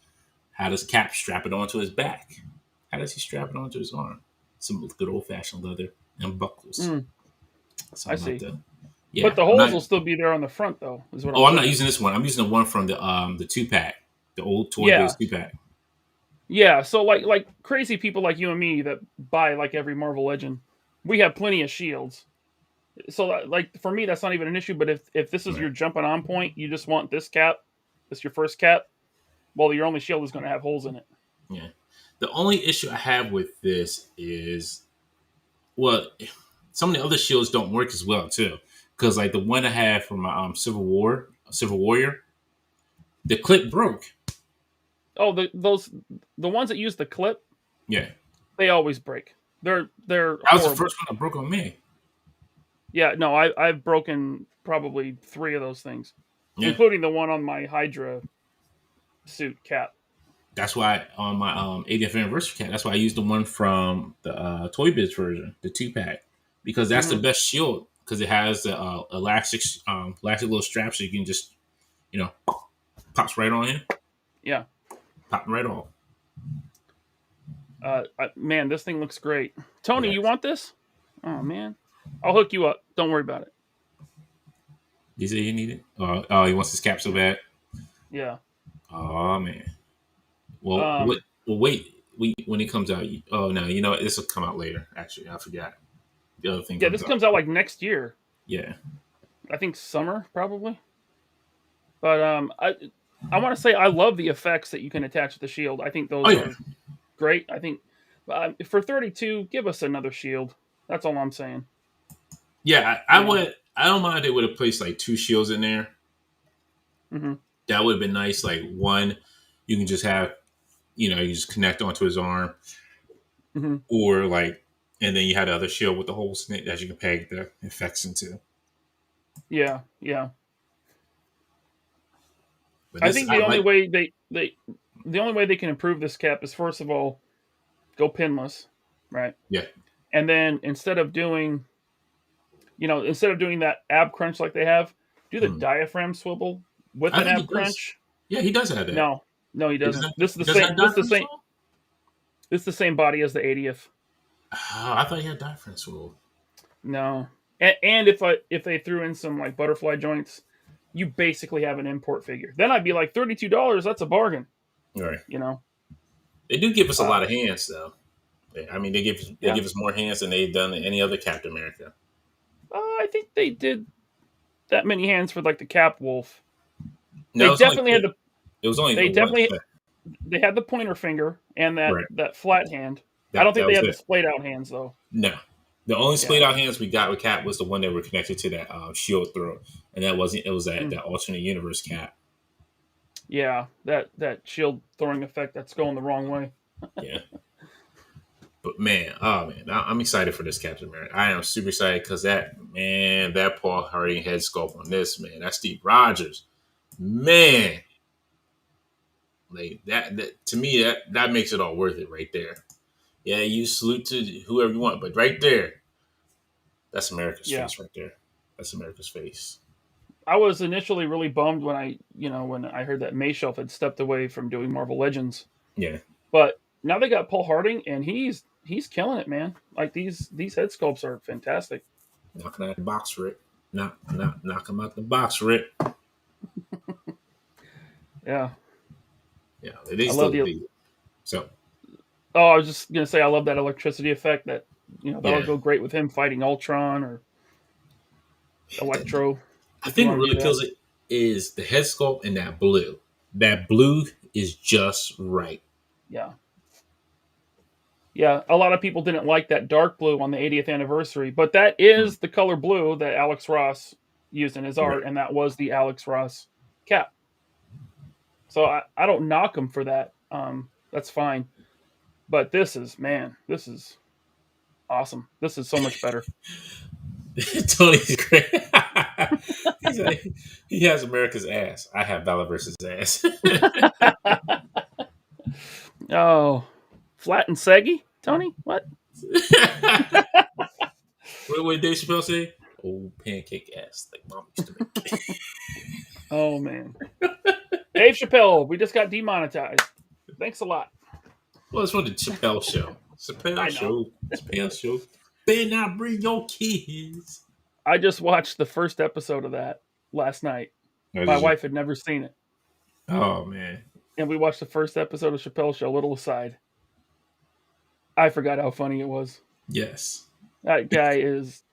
How does Cap strap it onto his back? How does he strap it onto his arm? Some good old fashioned leather and buckles. So I see. But the holes will still be there on the front, though. I'm not using this one. I'm using the one from the 2-pack, the old toy-based 2-pack. Yeah. So like crazy people like you and me that buy like every Marvel Legend, we have plenty of shields. So like for me, that's not even an issue. But if this is your jumping on point, you just want this cap. This your first cap. Well, your only shield is going to have holes in it. Yeah. The only issue I have with this is, well, some of the other shields don't work as well too. Because like the one I had for my Civil Warrior, the clip broke. Oh, the ones that use the clip, yeah, they always break. They're that was the first one that broke on me. Yeah, no, I've broken probably 3 of those things, including the one on my Hydra suit cap. That's why on my 80th anniversary cap, that's why I used the one from the Toy Biz version, the 2-pack, because that's the best shield. Because it has the elastic little straps, so you can just, pops right on in. Yeah, pop right off. Man, this thing looks great. Tony, you want this? Oh man, I'll hook you up. Don't worry about it. You say you need it? Oh, he wants his cap so bad. Yeah. Oh man. Well, wait. When it comes out. Oh no, this will come out later. Actually, I forgot. The other thing. Yeah, this comes out like next year. Yeah. I think summer probably. But I want to say I love the effects that you can attach to the shield. I think those are great. I think for $32, give us another shield. That's all I'm saying. Yeah, I would. I don't mind if they would have placed like 2 shields in there. Mm-hmm. That would have been nice. Like one, you can just have, you just connect onto his arm, Mm-hmm. or like, and then you had the other shield with the holes in it that you can peg the effects into. Yeah, yeah. But I this, think I the only like. way the only way they can improve this cap is, first of all, go pinless, right? Yeah, And then instead of doing that ab crunch like they have, do the diaphragm swivel with I an think he ab does. crunch. Yeah, he does have that. No, no, he He doesn't. doesn't. This is He the doesn't same. have This is the diaphragm same. swell. This is the same body as the 80th. Oh, I thought he had diaphragm swell. No, and if they threw in some like butterfly joints, you basically have an import figure. Then I'd be like $32. That's a bargain. All right. You know. They do give us a Uh, lot of hands, though. I mean, they yeah. give us more hands than they've done in any other Captain America. I think they did that many hands for like the Cap Wolf. No, They definitely had the. it was only They the one definitely set. they had the pointer finger and Right. that flat hand. I don't That think they was had the it. splayed out hands though. No. The only Yeah. split out hands we got with Cap was the one that were connected to that shield throw, and that wasn't. It was that alternate universe Cap. Yeah, that shield throwing effect that's going the wrong way. Yeah. But man, I'm excited for this Captain America. I am super excited because that Paul Harding head sculpt on this, man, that's Steve Rogers, man. Like that to me, that makes it all worth it right there. Yeah, you salute to whoever you want, but right there, that's America's face right there. That's America's face. I was initially really bummed when I heard that Mayshelf had stepped away from doing Marvel Legends. Yeah. But now they got Paul Harding, and he's killing it, man. Like these head sculpts are fantastic. Knocking out the box, Rick. Knock him out the box, Rick. Yeah. Yeah, it is. So. Oh, I was just gonna say I love that electricity effect. That that'll go great with him fighting Ultron or Electro. I think what really kills it is the head sculpt and that blue. That blue is just right. Yeah. Yeah, a lot of people didn't like that dark blue on the 80th anniversary, but that is the color blue that Alex Ross used in his art, and that was the Alex Ross cap. So I don't knock him for that. That's fine. But this is awesome. This is so much better. Tony's great. He has America's ass. I have Vala versus ass. Oh, flat and saggy, Tony? What? What did Dave Chappelle say? Old pancake ass, like mom used to make. Oh man, Dave Chappelle, we just got demonetized. Thanks a lot. Well, it's from the Chappelle show. Chappelle show. Better not bring your kids. I just watched the first episode of that last night. My wife had never seen it. Oh man. And we watched the first episode of Chappelle Show, little aside. I forgot how funny it was. Yes. That guy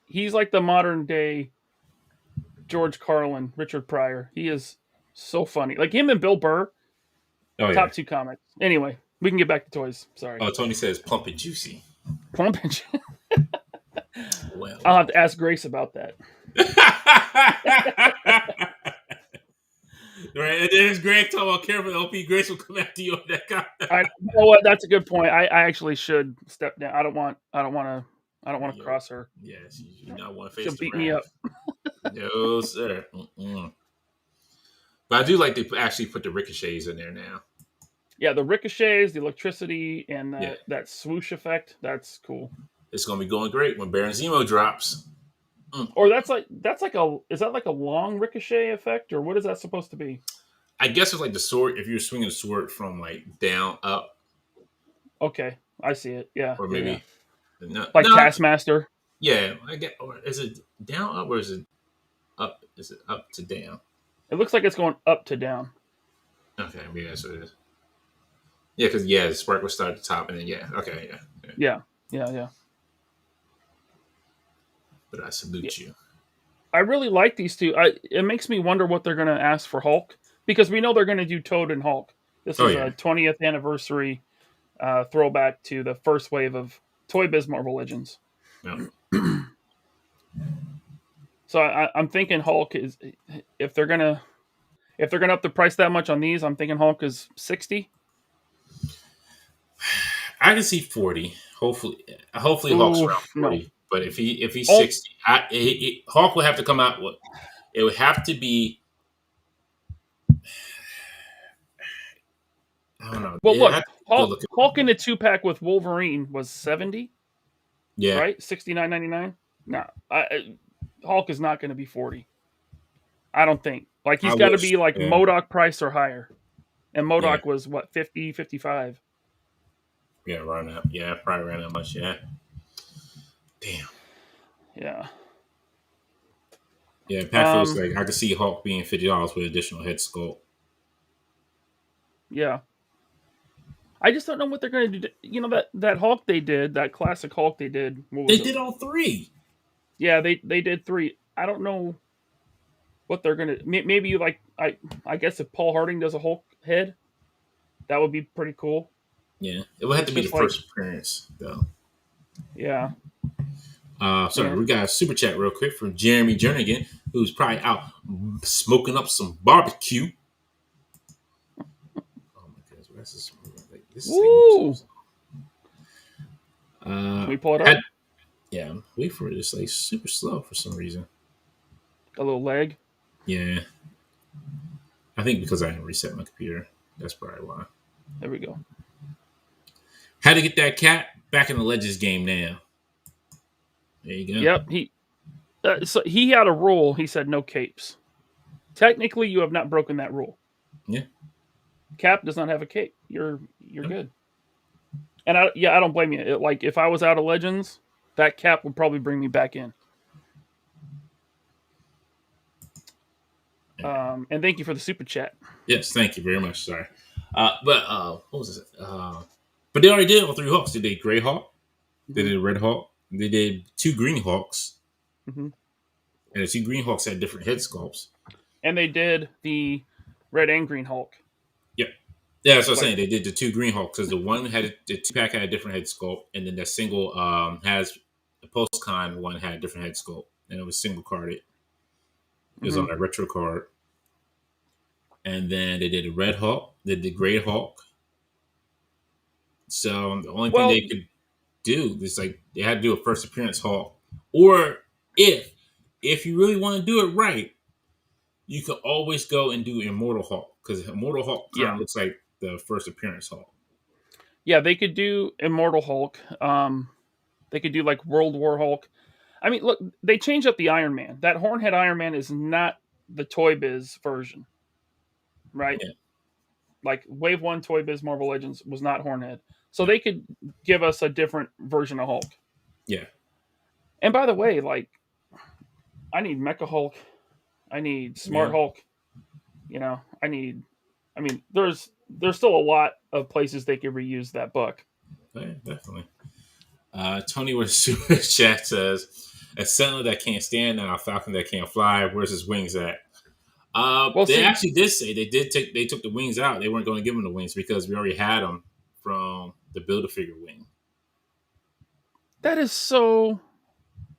he's like the modern day George Carlin, Richard Pryor. He is so funny. Like him and Bill Burr, top 2 comics. Anyway, we can get back to toys. Sorry. Oh, Tony says plump and juicy. Plump and juicy. Well. I'll have to ask Grace about that. Right, and then Greg talking about careful. OP Grace will come after you on that comment. You know what? That's a good point. I actually should step down. I don't want to cross her. Yes, you not want to face. She'll beat me up. No, sir. But I do like to actually put the ricochets in there now. Yeah, the ricochets, the electricity, and that swoosh effect. That's cool. It's going to be going great when Baron Zemo drops. Or is that like a long ricochet effect, or what is that supposed to be? I guess it's like the sword. If you're swinging the sword from like down up. Okay, I see it. Yeah, or maybe Taskmaster. Yeah, I get. Or is it down up or is it up? Is it up to down? It looks like it's going up to down. Okay, maybe that's what it is. Yeah, because the spark will start at the top and then okay, Yeah. But I salute you. I really like these two. It makes me wonder what they're going to ask for Hulk, because we know they're going to do Toad and Hulk. This is a 20th anniversary throwback to the first wave of Toy Biz Marvel Legends. Yeah. So I'm thinking Hulk is, if they're gonna up the price that much on these, I'm thinking Hulk is 60. I can see 40. Hopefully Hawk's Ooh, around no. 40. But if he's Oh, 60, Hawk would have to come out with. It would have to be. I don't know. well, It look, have to go Hulk, look at. Hulk in the 2-pack with Wolverine was 70, Yeah, right? 69.99. No, Hulk is not going to be 40. I don't think. Like I he's got to wish. be like Yeah, MODOK price or higher, and yeah, MODOK was what 50, 55. yeah. Around that. Yeah, probably around that much. Yeah. Damn. Yeah. Yeah, Pat feels like I could see Hawk being $50 with additional head sculpt. Yeah. I just don't know what they're going to do. You know that Hulk they did, that classic Hulk they did. What They was it? did all three. Yeah, they did 3. I don't know what they're going to. Maybe like I guess if Paul Harding does a Hulk head, that would be pretty cool. Yeah, it would have It's to be the just like, first appearance though. yeah. Sorry, And, we got a super chat real quick from Jeremy Jernigan, who's probably out smoking up some barbecue. Oh my goodness, where's this? Like, this is woo! Can we pull it up? Yeah, wait for it. It's like super slow for some reason. A little leg. Yeah, I think because I didn't reset my computer. That's probably why. There we go. How to get that cat back in the Legends game now? There you go. Yep. So he had a rule. He said no capes. Technically, you have not broken that rule. Yeah. Cap does not have a cape. You're Yep. good. And I don't blame you. Like if I was out of Legends, that cap would probably bring me back in. And thank you for the super chat. Yes, thank you very much. Sorry. What was it? But they already did all three Hawks. They did Gray Hawk, they did Red Hawk, they did 2 Green Hawks, Mm-hmm. and the 2 Green Hawks had different head sculpts. And they did the Red and Green Hulk. Yep. Yeah, that's what I'm saying. They did the 2 Green Hawks because the one had the 2-pack had a different head sculpt, and then the single has the post-con one had a different head sculpt, and it was single carded. It was on a retro card. And then they did a Red Hawk, they did the Gray Hawk. So the only thing they could do is like they had to do a first appearance Hawk, or if you really want to do it right, you can always go and do Immortal Hawk because Immortal Hawk kind of looks like the first appearance Hawk. Yeah, they could do Immortal Hulk. They could do like World War Hulk. I mean, look, they changed up the Iron Man. That Hornhead Iron Man is not the Toy Biz version, right? Yeah. Like Wave 1 Toy Biz Marvel Legends was not Hornhead. So they could give us a different version of Hulk. Yeah. And by the way, like, I need Mecha Hulk. I need Smart Hulk. You know, I mean, there's still a lot of places they could reuse that book. Yeah, definitely. Tony with a super chat says, "A Sentinel that can't stand now, a Falcon that can't fly. Where's his wings at?" They actually did say they took the wings out. They weren't going to give him the wings because we already had them from the Build-A-Figure wing. That is so.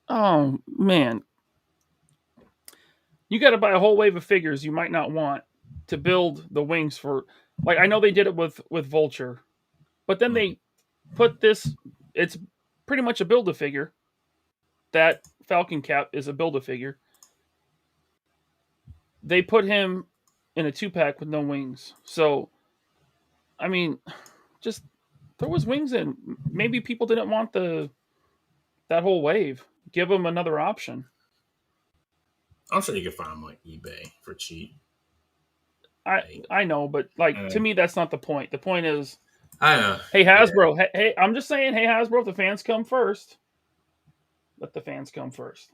Oh man, you got to buy a whole wave of figures you might not want to build the wings for. Like I know they did it with Vulture, but then they put this. It's pretty much a Build-A-Figure. That Falcon cap is a Build-A-Figure. They put him in a 2-pack with no wings. So, I mean, just throw his wings in. Maybe people didn't want that whole wave. Give them another option. I'm sure you can find them on eBay for cheap. I know, but like to me, that's not the point. The point is, I know. Hey Hasbro, hey, I'm just saying, hey Hasbro, if the fans come first, let the fans come first.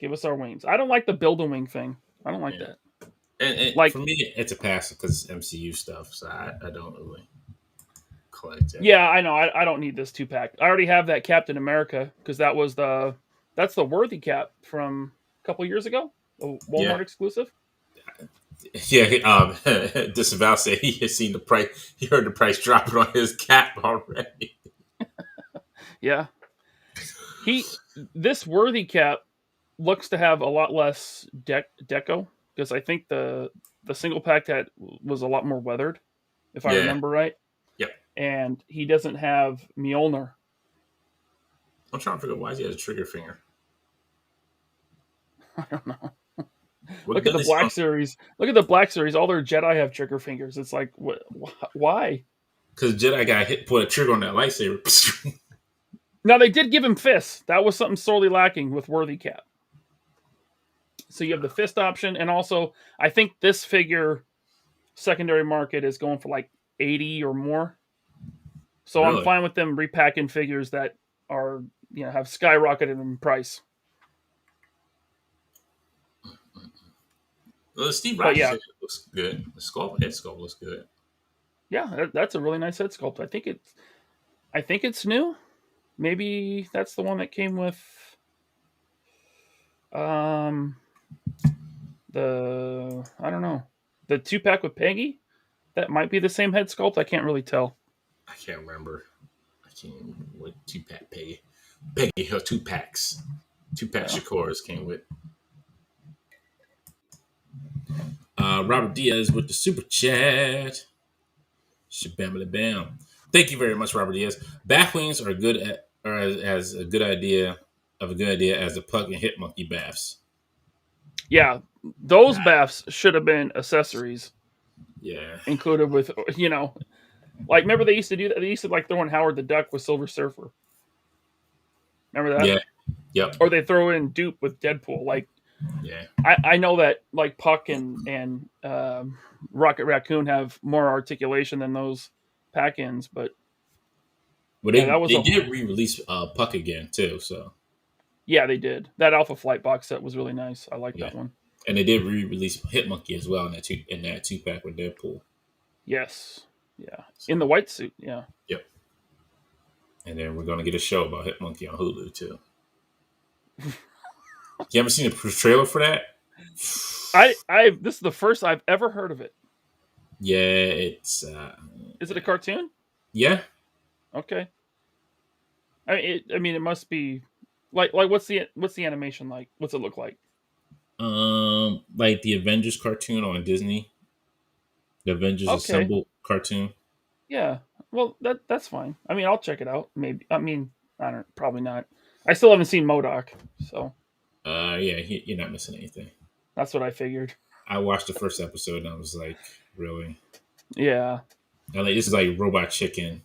Give us our wings. I don't like the Build-A-Wing thing. I don't like that. And like for me, it's a pass because it's MCU stuff, so I don't really collect it. Yeah, I know. I don't need this 2-pack. I already have that Captain America because that's the Worthy cap from a couple years ago, the Walmart exclusive. Yeah, Disavow said he had seen the price. He heard the price dropping on his cap already. Yeah, this Worthy cap looks to have a lot less deco, because I think the single pack that was a lot more weathered, if I Yeah. remember right. Yep. And he doesn't have Mjolnir. I'm trying to figure out why he has a trigger finger. I don't know. What Look at gun the is he Black on? Series. Look at the Black Series. All their Jedi have trigger fingers. It's like, why? Because Jedi got hit, put a trigger on that lightsaber. Now they did give him fists. That was something sorely lacking with Worthy Cap. So you have the fist option, and also I think this figure secondary market is going for like 80 or more. So I'm Really? fine with them repacking figures that are, have skyrocketed in price. Well, the Steve But Rogers yeah, head looks good. The head sculpt looks good. yeah, that's a really nice head sculpt. I think it's new. Maybe that's the one that came with um I don't know, the 2-pack with Peggy. That might be the same head sculpt. I can't really tell. I can't remember. I can't remember what 2-pack Peggy. Peggy Hill 2-packs. 2-pack Yeah. Shakura's came with. Robert Diaz with the super chat. Shabam bam. Thank you very much, Robert Diaz. Batwings are good at, or as a good idea as the Puck and Hit Monkey baths. Yeah, those baths should have been accessories. Yeah. Included with, like, remember they used to do that? They used to like throw in Howard the Duck with Silver Surfer. Remember that? Yeah. Yep. Or they throw in Dupe with Deadpool. Like, yeah. I know that like Puck and Rocket Raccoon have more articulation than those pack-ins, but that was they did re-release Puck again too, so yeah, they did. That Alpha Flight box set was really nice. I like that one. And they did re-release Hit Monkey as well in that 2-pack with Deadpool. Yes. Yeah. In the white suit, yeah. Yep. And then we're gonna get a show about Hit Monkey on Hulu too. You haven't seen a trailer for that? This is the first I've ever heard of it. Yeah, it's. Is it a cartoon? Yeah. Okay. It must be like what's the animation like? What's it look like? Like the Avengers cartoon on Disney. The Avengers Assemble cartoon. Yeah. Well, that's fine. I mean, I'll check it out. Maybe. I mean, I don't. Probably not. I still haven't seen MODOK, so. Yeah, you're not missing anything. That's what I figured. I watched the first episode and I was like, really? Yeah. And like, this is like Robot Chicken,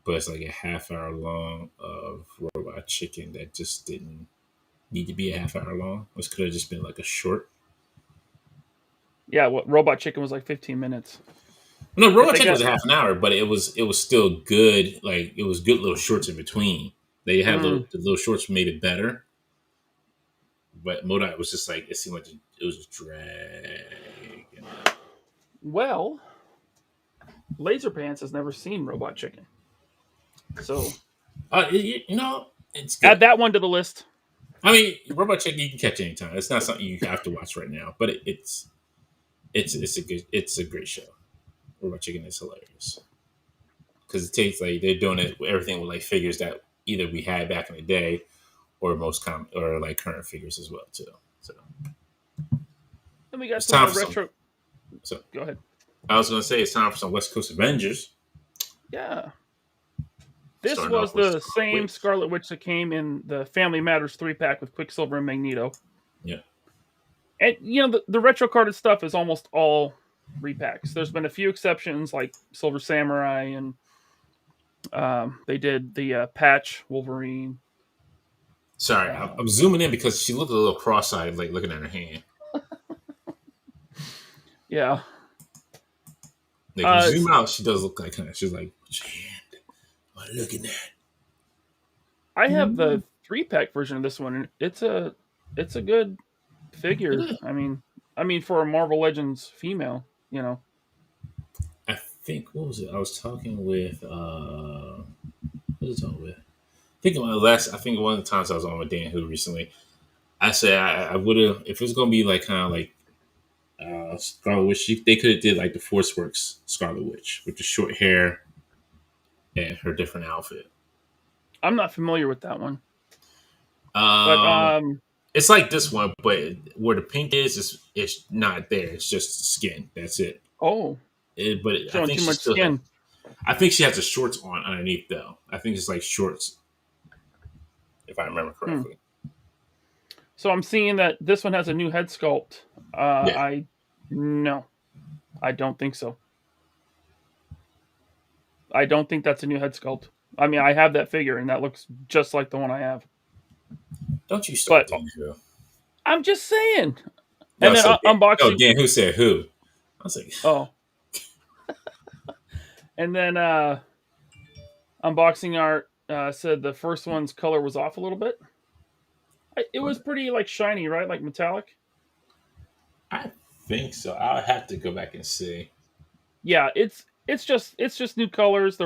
but it's like a half-hour long of Robot Chicken that just didn't need to be a half-hour long. This could have just been like a short. Yeah, what Robot Chicken was like 15 minutes. No, Robot Chicken was a half an hour, but it was still good. Like it was good little shorts in between. They had the little shorts made it better. But MODOK was just like, it seemed like it was dragging. Well, Laserpants has never seen Robot Chicken, so it's good. Add that one to the list. I mean, Robot Chicken you can catch anytime. It's not something you have to watch right now, but it's a great show. Robot Chicken is hilarious because it takes like they're doing it everything with like figures that either we had back in the day or most common or like current figures as well too. So then we got some retro. So go ahead. I was going to say it's time for some West Coast Avengers. Yeah. This was the same Scarlet Witch that came in the Family Matters 3-pack with Quicksilver and Magneto. Yeah. And, the retro carded stuff is almost all repacks. There's been a few exceptions like Silver Samurai and they did the Patch Wolverine. Sorry, I'm zooming in because she looked a little cross-eyed, like looking at her hand. Yeah. Like, zoom out, she does look like her. She's like, "What's your hand? What are you looking at?" I have the 3-pack version of this one, and it's a good figure. I mean, for a Marvel Legends female, I think what was it? I was talking with who was I talking with? I think one of the times I was on with Dan Who recently, I said I would have if it was gonna be like kind of like Scarlet Witch. They could have did like the Force Works Scarlet Witch with the short hair and her different outfit. I'm not familiar with that one. It's like this one, but where the pink is it's not there. It's just skin. That's it. Oh, But I showing think too she much still has. skin. I think she has the shorts on underneath though. I think it's like shorts, if I remember Hmm. correctly. So I'm seeing that this one has a new head sculpt. Yeah. I no, I don't think so. I don't think that's a new head sculpt. I mean, I have that figure, and that looks just like the one I have. Don't you start But doing who? I'm just saying. And Y'all then said unboxing. Dan, who said who? I was like, Oh, and then unboxing art said the first one's color was off a little bit. It was what? pretty like shiny, right? Like metallic. I think so. I'll have to go back and see. Yeah, it's just new colors.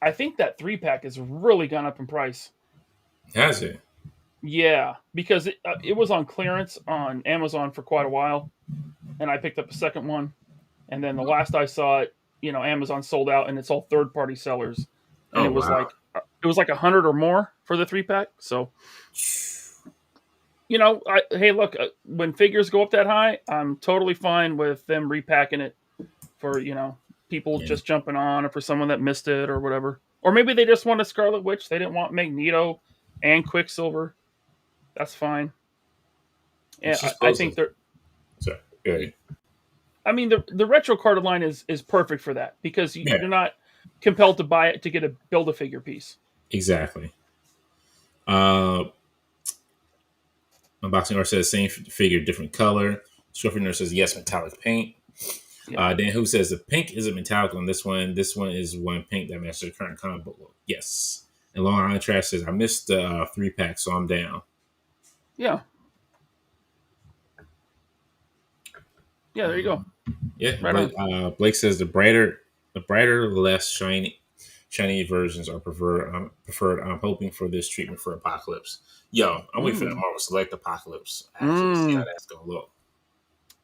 I think that 3-pack has really gone up in price. Has it? Yeah, because it was on clearance on Amazon for quite a while, and I picked up a second one, and then the last I saw it, Amazon sold out, and it's all third party sellers, and Oh it was wow. like 100 or more for the 3-pack. So hey, look, when figures go up that high, I'm totally fine with them repacking it for people Yeah. just jumping on, or for someone that missed it or whatever, or maybe they just want a Scarlet Witch. They didn't want Magneto and Quicksilver. That's fine. And Yeah, she's I supposed think to. they're. So, yeah. I mean, the retro card line is perfect for that because Yeah. you're not compelled to buy it to get a build a figure piece. Exactly. Uh, Unboxing art says same figure, different color. Scruffy Nurse says yes, metallic paint. Yeah. Dan Who says the pink isn't metallic on this one. This one is one pink that matches the current comic book look. Yes. And Long Island Trash says I missed the 3-pack, so I'm down. Yeah. Yeah. There you go. Yeah. Right on. Blake says the brighter, less shiny versions are preferred. I'm hoping for this treatment for Apocalypse. Yo, I'm waiting for that Mm. Marvel Select Apocalypse. I actually see how Mm. that's gonna look.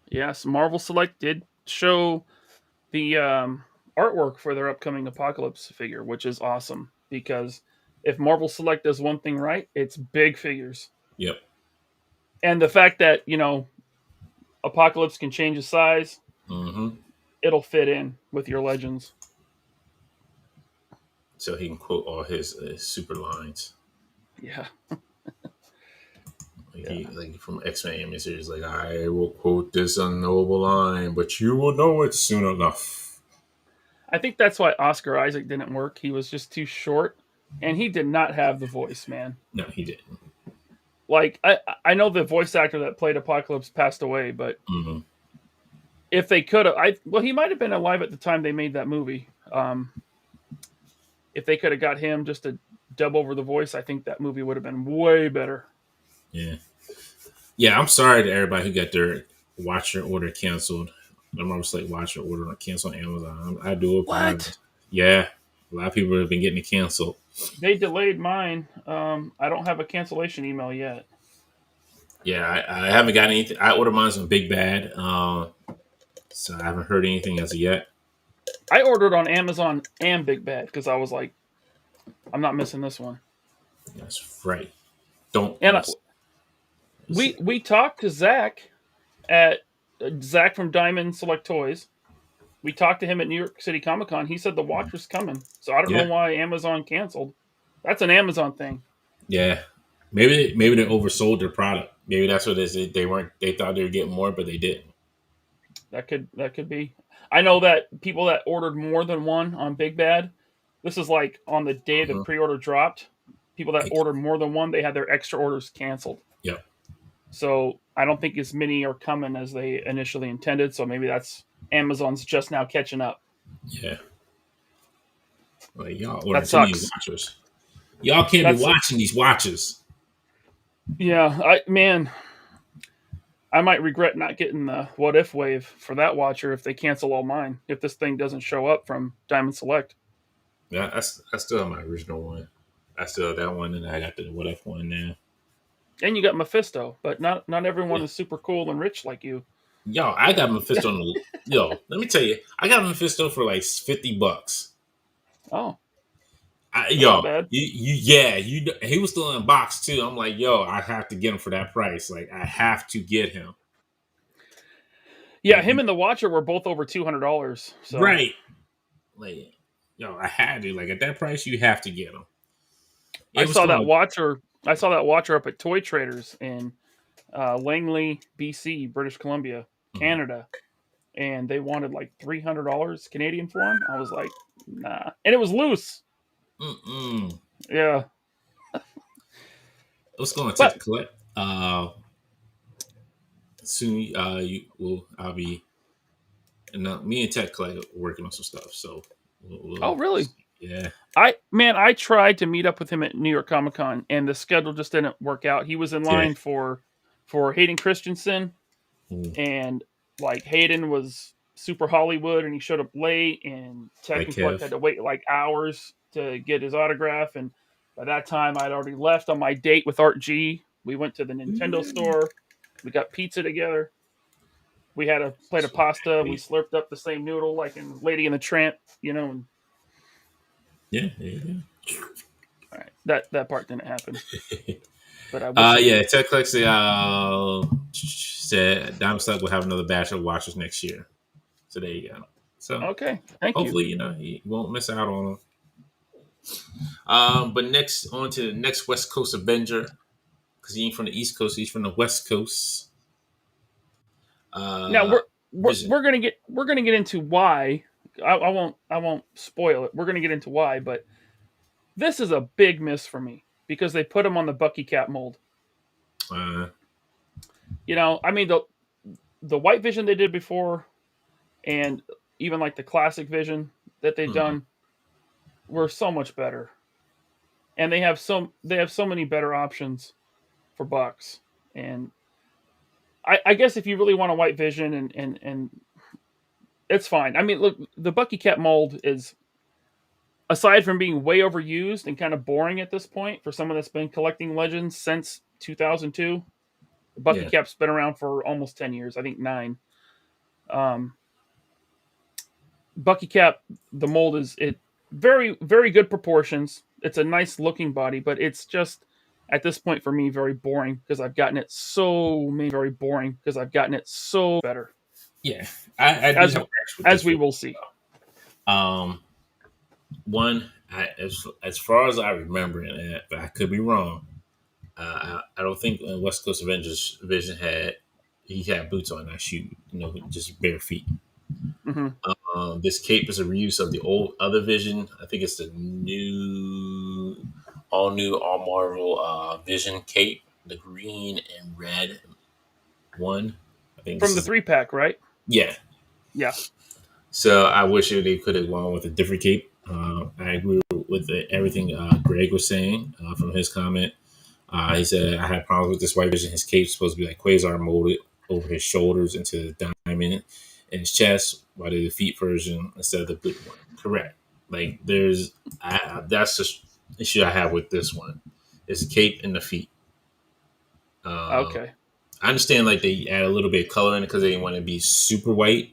Yes. Marvel Select did show the artwork for their upcoming Apocalypse figure, which is awesome because if Marvel Select does one thing right, it's big figures. Yep. And the fact that Apocalypse can change his size, Mm-hmm. it'll fit in with your legends. So he can quote all his super lines. Yeah. Like Yeah. he like from X-Men series, like I will quote this unknowable line, but you will know it soon enough. I think that's why Oscar Isaac didn't work. He was just too short, and he did not have the voice, man. No, he didn't. Like I know the voice actor that played Apocalypse passed away, but Mm-hmm. if they could have, he might have been alive at the time they made that movie. If they could have got him just to dub over the voice, I think that movie would have been way better. Yeah. Yeah, I'm sorry to everybody who got their Watcher order canceled. The Marvel Slate Watcher order canceled on Amazon. I do What? apologize. Yeah, a lot of people have been getting it canceled. They delayed mine. I don't have a cancellation email yet. Yeah, I haven't got anything. I ordered mine from Big Bad, so I haven't heard anything as of yet. I ordered on Amazon and Big Bad because I was like, I'm not missing this one. That's right. Don't And miss. we talked to Zach at Zach from Diamond Select Toys. We talked to him at New York City Comic Con. He said the Watcher's coming. So I don't know Yeah, why Amazon canceled. That's an Amazon thing. yeah. Maybe they oversold their product. Maybe that's what it is. They weren't. They thought they were getting more, but they didn't. That could be. I know that people that ordered more than one on Big Bad, this is like on the day the Mm-hmm. pre-order dropped. People that Like, ordered more than one, they had their extra orders canceled. yeah, So I don't think as many are coming as they initially intended. So maybe that's Amazon's just now catching up. yeah. Like y'all That ordering too many sucks. watchers. Y'all can't be That's watching these watches. yeah. I might regret not getting the What If wave for that Watcher if they cancel all mine. If this thing doesn't show up from Diamond Select. Yeah, I still have my original one. I still have that one, and I got the What If one now. And you got Mephisto, but not everyone Yeah. is super cool and rich like you. Yo, I got Mephisto. Yo, let me tell you, I got Mephisto for like $50. Oh, Yo, bad. he was still in a box too. I'm like, yo, I have to get him for that price. Like, I have to get him. Yeah, Like, him and the Watcher were both over $200. So right. Like, yo, I had to. Like, at that price, you have to get him. I It was saw that going. Watcher. I saw that Watcher up at Toy Traders in Langley, BC, British Columbia, Canada, and they wanted like $300 Canadian for him. I was like, nah, and it was loose. Mm-mm. Yeah, What's going on, but Ted Collect? Soon, I'll be, and me and Ted Collect are working on some stuff. So, oh really? yeah. I tried to meet up with him at New York Comic Con, and the schedule just didn't work out. He was in Yeah. line for Hayden Christensen, Mm. and like Hayden was super Hollywood, and he showed up late, and Tech Like and Collect Kev. had to wait like hours to get his autograph, and by that time I'd already left on my date with Art G. We went to the Nintendo store, we got pizza together, we had a plate of pasta, we slurped up the same noodle like in Lady and the Tramp, and Yeah. all right, that part didn't happen. But I will see. Yeah, Ted Collect said Diamond Slug will have another batch of watchers next year. So there you go. So Okay, thank you. hopefully, you won't miss out on them. But next, on to the next West Coast Avenger, because he ain't from the East Coast, he's from the West Coast. Now we're gonna get into why. I won't spoil it. We're gonna get into why, but this is a big miss for me because they put him on the Bucky Cap mold. Uh, I mean the White Vision they did before, and even like the classic Vision that they've done, were so much better, and they have so many better options for bucks. And I guess if you really want a White Vision and it's fine. I mean, look, the Bucky Cap mold is, aside from being way overused and kind of boring at this point for someone that's been collecting Legends since 2002, the Bucky Cap's been around for almost 10 years, I think 9. Bucky Cap, the mold is very, very good proportions. It's a nice looking body, but it's just, at this point for me, very boring because I've gotten it so better. Yeah, I do as we will see. One, as far as I remember it, but I could be wrong. I don't think West Coast Avengers Vision had boots on that shoe, just bare feet. Mm-hmm. This cape is a reuse of the old other Vision. I think it's the all Marvel Vision cape, the green and red one. I think from the 3-pack, right? Yeah. So I wish they could have gone with a different cape. I agree with everything Greg was saying from his comment. He said, I had problems with this White Vision. His cape's supposed to be like Quasar molded over his shoulders into the diamond in his chest, while the feet version instead of the boot one. Correct. Like, that's the issue I have with this one. It's the cape and the feet. Okay. I understand, like, they add a little bit of color in it because they didn't want to be super white,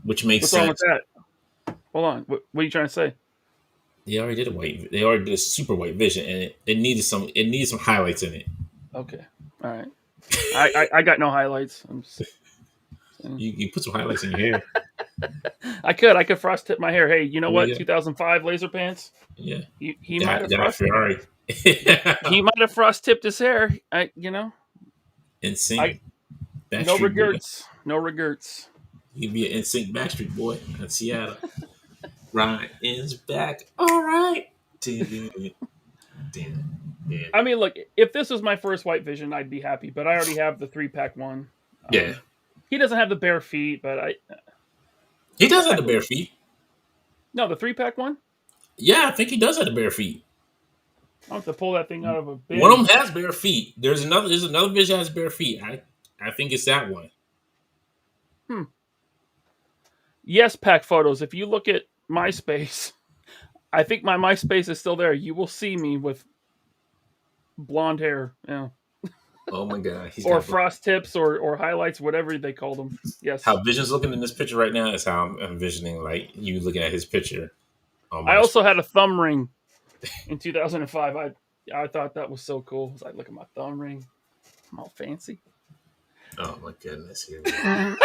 which makes sense. What's wrong with that? Hold on. What are you trying to say? They already did a super White Vision, and it needed some highlights in it. Okay. All right. I got no highlights. You put some highlights in your hair. I could frost tip my hair. Hey, you know what? 2005 laser pants. Yeah. He might have Ferrari. He might have frost tipped his hair. NSYNC. No regrets. No regrets. You'd be an NSYNC Backstreet Boy in Seattle. Ryan's back. All right. Damn. I mean, look, if this was my first White Vision, I'd be happy, but I already have the 3-pack one. Yeah. He doesn't have the bare feet, but he does have the bare feet. No, the 3-pack one? Yeah, I think he does have the bare feet. I'll have to pull that thing out of a bin. One of them has bare feet. There's another Vision that has bare feet. I think it's that one. Yes, pack photos. If you look at MySpace, I think my MySpace is still there. You will see me with blonde hair. Yeah. Oh my god. Or frost tips or highlights, whatever they call them. Yes. How Vision's looking in this picture right now is how I'm envisioning, like, you looking at his picture. I also had a thumb ring in 2005. I thought that was so cool. I was like, look at my thumb ring. I'm all fancy. Oh my goodness! Here we go.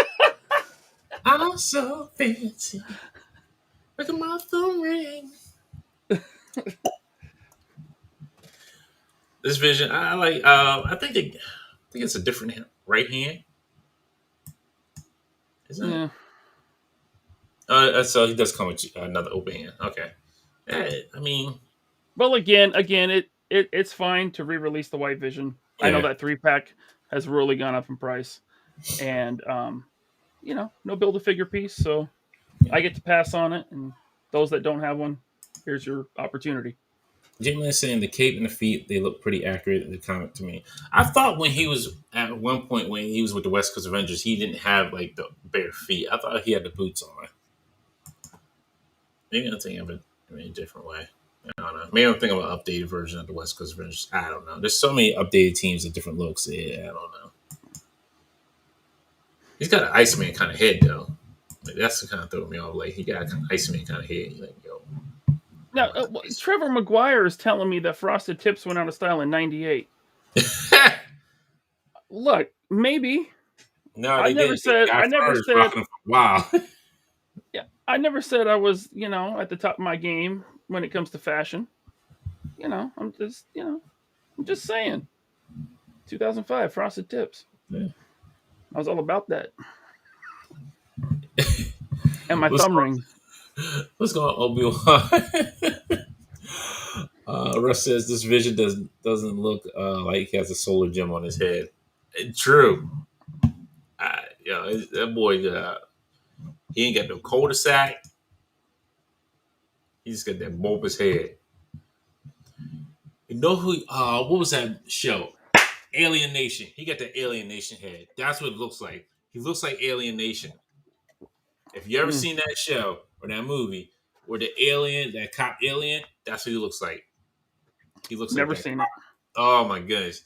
I'm so fancy. Look at my thumb ring. This vision, I like. I think it's a different right hand. Isn't it? So he does come with another open hand. Okay. I mean, well, again, it's fine to re-release the White Vision. yeah. I know that 3-pack has really gone up in price, and no Build-A-Figure piece, so I get to pass on it. And those that don't have one, here's your opportunity. Jalen is saying the cape and the feet, they look pretty accurate in the comic to me. I thought when he was at one point when he was with the West Coast Avengers, he didn't have like the bare feet. I thought he had the boots on. Maybe I'm thinking of it in a different way. I don't know. Maybe I'm thinking of an updated version of the West Coast Avengers. I don't know. There's so many updated teams with different looks. Yeah, I don't know. He's got an Iceman kind of head though. Like, that's the kind of throw me off. Like he got an Iceman kind of head. You're like, yo. Now, Trevor Maguire is telling me that Frosted Tips went out of style in '98. Look, maybe. No, I never said. Wow. Yeah, I never said I was, at the top of my game when it comes to fashion. I'm just saying. 2005 Frosted Tips. Yeah. I was all about that. And my thumb ring. What's going on, Obi-Wan? Russ says this vision doesn't look like he has a solar gem on his head. True. That boy, he ain't got no cul-de-sac. He just got that bulbous head. You know who? What was that show? Alien Nation. He got the Alien Nation head. That's what it looks like. He looks like Alien Nation. If you ever seen that show or that movie where the alien, that cop alien, that's what he looks like. He looks never like seen it. Oh my goodness.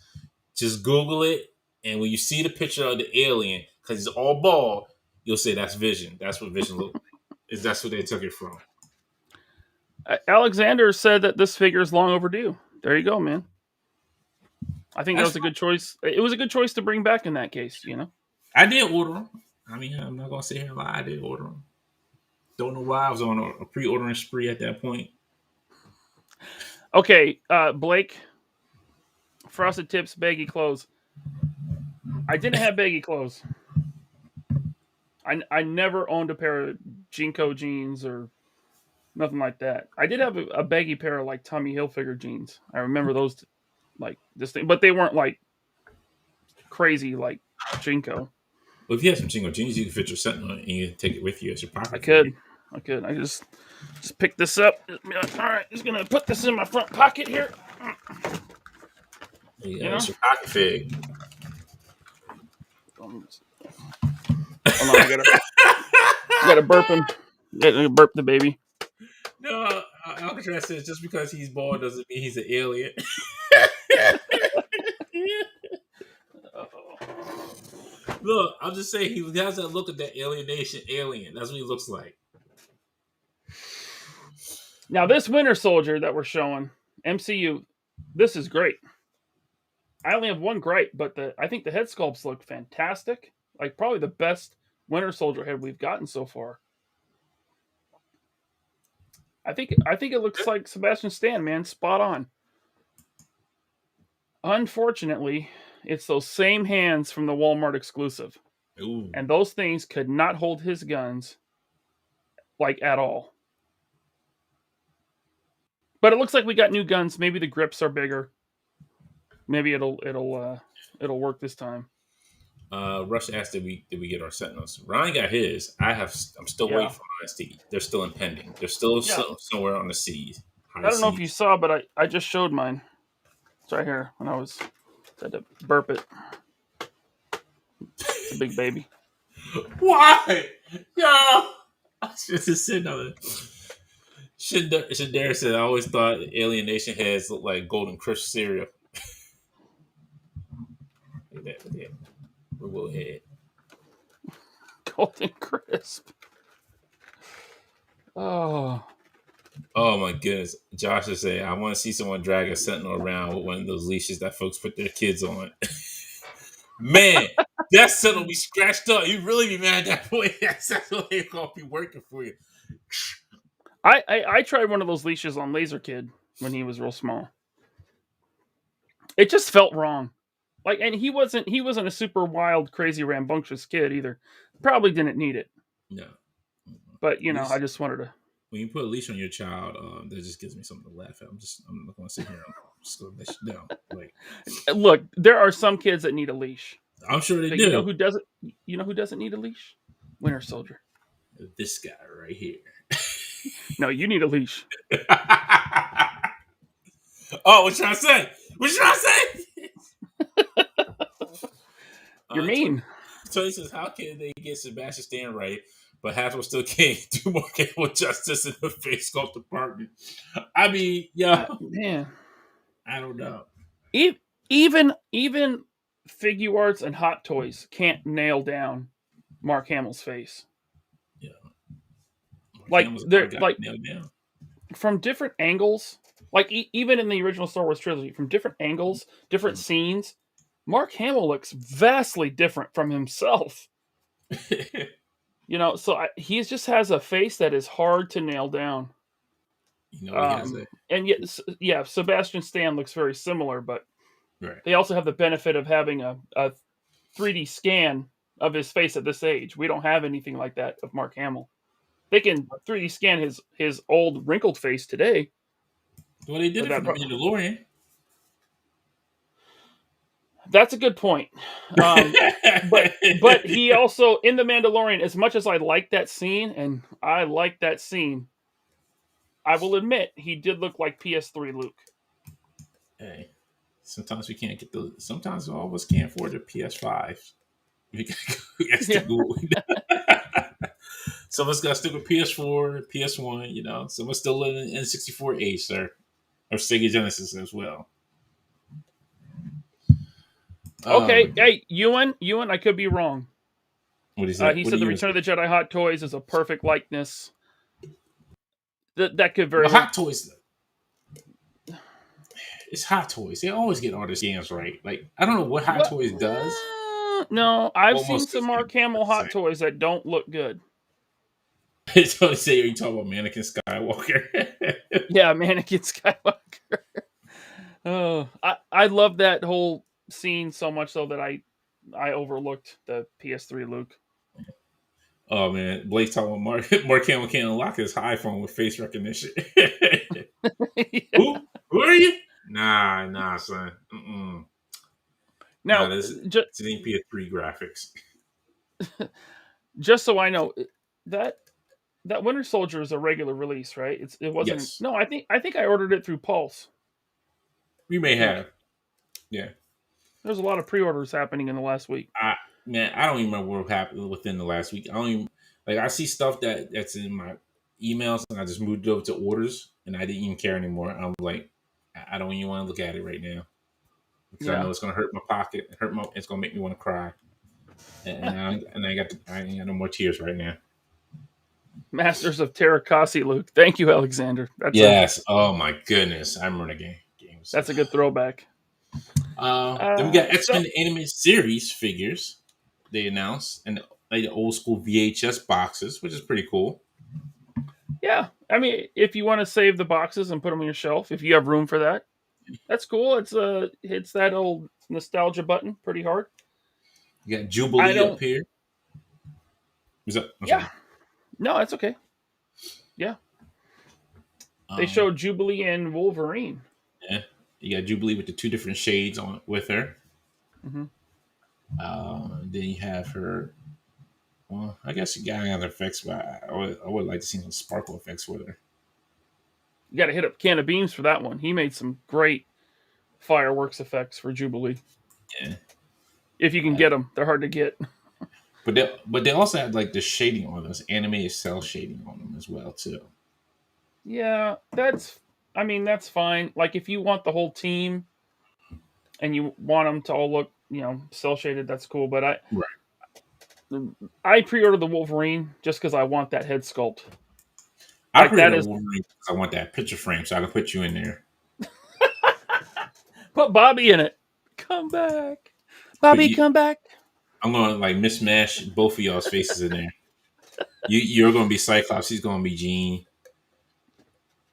Just Google it, and when you see the picture of the alien, because he's all bald, you'll say that's Vision. That's what Vision looked like. That's what they took it from. Alexander said that this figure is long overdue. There you go, man. I think that was a good choice. It was a good choice to bring back in that case, I did order them. I mean, I'm not going to sit here and lie. I did order them. Don't know why I was on a pre-ordering spree at that point. Okay, Blake. Frosted Tips, baggy clothes. I didn't have baggy clothes. I never owned a pair of Jinko jeans or nothing like that. I did have a baggy pair of like Tommy Hilfiger jeans. I remember those like this thing, but they weren't like crazy like Jinko. Well, if you have some Jinko jeans, you can fit your Sentinel and you can take it with you as your pocket. I could. I just pick this up. All right, just gonna put this in my front pocket here. Yeah, it's your pocket fig. Hold on, I gotta burp him. Gotta burp the baby. No, Alcatraz says just because he's bald doesn't mean he's an alien. Look, I'm just saying he has that look of that alienation alien. That's what he looks like. Now, this Winter Soldier that we're showing, MCU, this is great. I only have one gripe, but I think the head sculpts look fantastic. Like probably the best Winter Soldier head we've gotten so far. I think it looks like Sebastian Stan, man, spot on. Unfortunately, it's those same hands from the Walmart exclusive. Ooh. And those things could not hold his guns like at all. But it looks like we got new guns. Maybe the grips are bigger. Maybe it'll work this time. Rush asked, did we get our Sentinels? Ryan got his. I'm still waiting for mine. They're still impending. They're still somewhere on the seas. I don't know if you saw, but I just showed mine. It's right here when I had to burp it. It's a big baby. Why? Yo! I should just sit on it. Shadare said, I always thought Alienation heads looked like Golden Crisp cereal. Look at that. Real head. Golden Crisp. Oh. Oh my goodness. Josh is saying, I want to see someone drag a Sentinel around with one of those leashes that folks put their kids on. Man, that Sentinel be scratched up. You really be mad at that point. That's what they're going to be working for you. I tried one of those leashes on Laser Kid when he was real small. It just felt wrong. Like, and he wasn't a super wild, crazy, rambunctious kid either. Probably didn't need it. No. But I just wanted to. When you put a leash on your child, that just gives me something to laugh at. I'm not going to sit here and just go let you down. Like, look, there are some kids that need a leash. I'm sure they but do. You know who doesn't? You know who doesn't need a leash? Winter Soldier. This guy right here. No, you need a leash. Oh, what you trying to say? What you trying to say? You're mean. So he says, how can they get Sebastian Stan right, but Hasbro still can't do more cable justice in the face sculpt department? I mean, man, I don't know. Even Figure Arts and Hot Toys can't nail down Mark Hamill's face. Yeah, like they're like nailed down from different angles. Like even in the original Star Wars trilogy, from different angles, different scenes, Mark Hamill looks vastly different from himself. So he just has a face that is hard to nail down. And yet, Sebastian Stan looks very similar, but they also have the benefit of having a 3D scan of his face at this age. We don't have anything like that of Mark Hamill. They can 3D scan his old wrinkled face today. Well, they did it for the Mandalorian. That's a good point. But he also, in the Mandalorian, as much as I like that scene, I will admit he did look like PS3 Luke. Hey, sometimes we can't get sometimes all of us can't afford the PS5. Some of us got to stick with PS4, PS1, some of us still live in N64 age, sir. Or Sega Genesis as well. Okay, hey, Ewan, I could be wrong. What is that? He said the Return of the Jedi Hot Toys is a perfect likeness. That could very Hot Toys. It's Hot Toys. They always get all the scams right. Like, I don't know what Hot Toys does. No, I've seen some Mark Hamill Hot Toys that don't look good. So say you talking about Mannequin Skywalker. Yeah, Mannequin Skywalker. Oh, I love that whole scene so much so that I overlooked the PS3 Luke. Oh man, Blake's talking about Mark Hamill can't unlock his iPhone with face recognition. Who are you? Nah, son. Mm-mm. Now, this ain't PS3 graphics. Just so I know, that Winter Soldier is a regular release, right? It wasn't. Yes. No, I think I ordered it through Pulse. You may have. Yeah. There's a lot of pre-orders happening in the last week. I don't even remember what happened within the last week. I don't even I see stuff that's in my emails and I just moved it over to orders and I didn't even care anymore. I'm like, I don't even want to look at it right now because I know it's gonna hurt my pocket, it's gonna make me want to cry. And I ain't got no more tears right now. Masters of Terrakasi, Luke. Thank you, Alexander. Oh my goodness, I remember the game. That's a good throwback. Then we got X-Men animated series figures. They announced and the old school VHS boxes, which is pretty cool. Yeah, I mean, if you want to save the boxes and put them on your shelf, if you have room for that, that's cool. It's that old nostalgia button pretty hard. You got Jubilee up here. Yeah. No, that's okay. Yeah. They showed Jubilee and Wolverine. Yeah. You got Jubilee with the two different shades on with her. Mm-hmm. Then you have her. Well, I guess you got other effects, but I would like to see some sparkle effects with her. You got to hit up Can of Beams for that one. He made some great fireworks effects for Jubilee. Yeah. If you can get them, they're hard to get. But they also had the shading on those animated cell shading on them as well too. Yeah, that's fine. Like if you want the whole team and you want them to all look, cell shaded, that's cool. But I pre-ordered the Wolverine just because I want that head sculpt. I Like created that a is Wolverine because I want that picture frame, so I can put you in there. put Bobby in it. Come back, But Bobby, come back. I'm gonna like mismatch both of y'all's faces in there. You're gonna be Cyclops. He's gonna be Jean.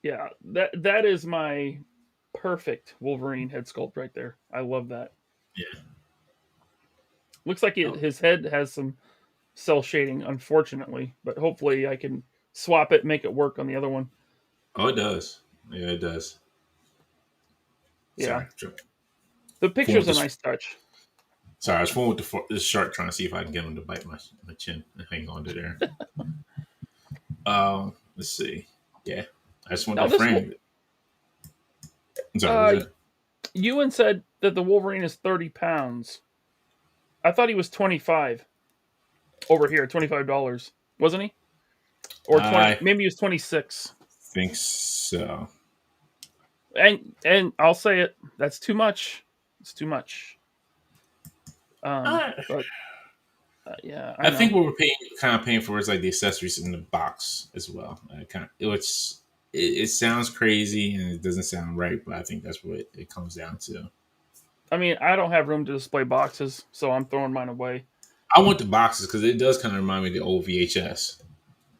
Yeah, that is my perfect Wolverine head sculpt right there. I love that. Yeah. Looks like Oh, his head has some cell shading, unfortunately, but hopefully I can swap it, make it work on the other one. oh, it does. Yeah, it does. Yeah, Sorry. the Fooling picture's with a this. nice touch. Sorry, I was fooling with this shark trying to see if I can get him to bite my chin and hang on to there. Let's see. Yeah, I just want Now that this frame. I'm sorry. What uh, was that? Ewan said that the Wolverine is 30 pounds. I thought he was 25 over here, $25, wasn't he? Or 20? I Maybe he was 26. think so. And I'll say it. That's too much. It's too much. I, But yeah, I I think know. what we're kind of paying for is like the accessories in the box as well. It sounds crazy and it doesn't sound right, but I think that's what it comes down to. I mean, I don't have room to display boxes, so I'm throwing mine away. I want the boxes because it does kind of remind me of the old VHS.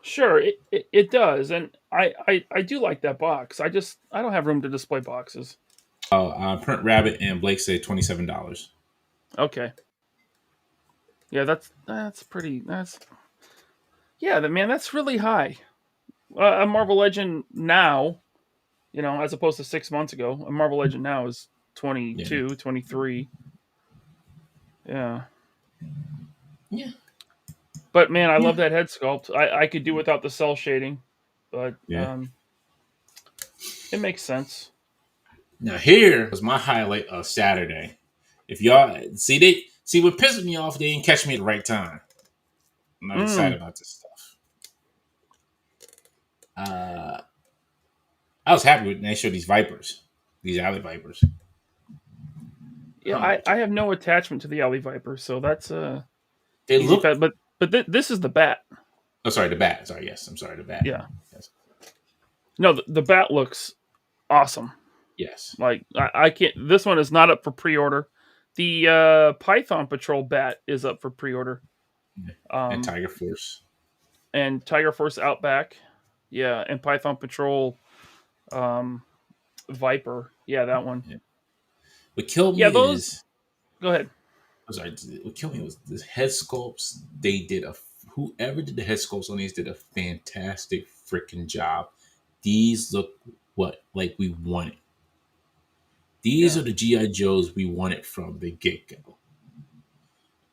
Sure, it does, and I do like that box. I don't have room to display boxes. Oh, Print Rabbit and Blake say $27. Okay, yeah, that's pretty. That's yeah, man, that's really high. A Marvel Legend now, as opposed to 6 months ago, a Marvel Legend now is Yeah, 22, 23. Yeah, yeah, but man, I yeah, love that head sculpt. I could do without the cell shading, but yeah. it makes sense. Now here was my highlight of Saturday. If y'all see what pissed me off, they didn't catch me at the right time. I'm not Mm. excited about this stuff. Uh, I was happy when they showed these vipers, these alley vipers. Yeah, Oh, I have no attachment to the Alley Viper, so that's they easy. look. But this is the bat. Oh, sorry, the bat. Sorry, yes, I'm sorry, the bat. Yeah, Yes, no, the bat looks awesome. yes. Like I can't. This one is not up for pre-order. The Python Patrol bat is up for pre-order. Yeah. And Um, Tiger Force. and Tiger Force Outback, yeah, and Python Patrol um, Viper, yeah, that one. Yeah. What killed Yeah, me those. is Go ahead. I'm sorry. What killed me was the head sculpts. They did a whoever did the head sculpts on these did a fantastic freaking job. These look what like we wanted. These Yeah, are the GI Joes we wanted from the get go.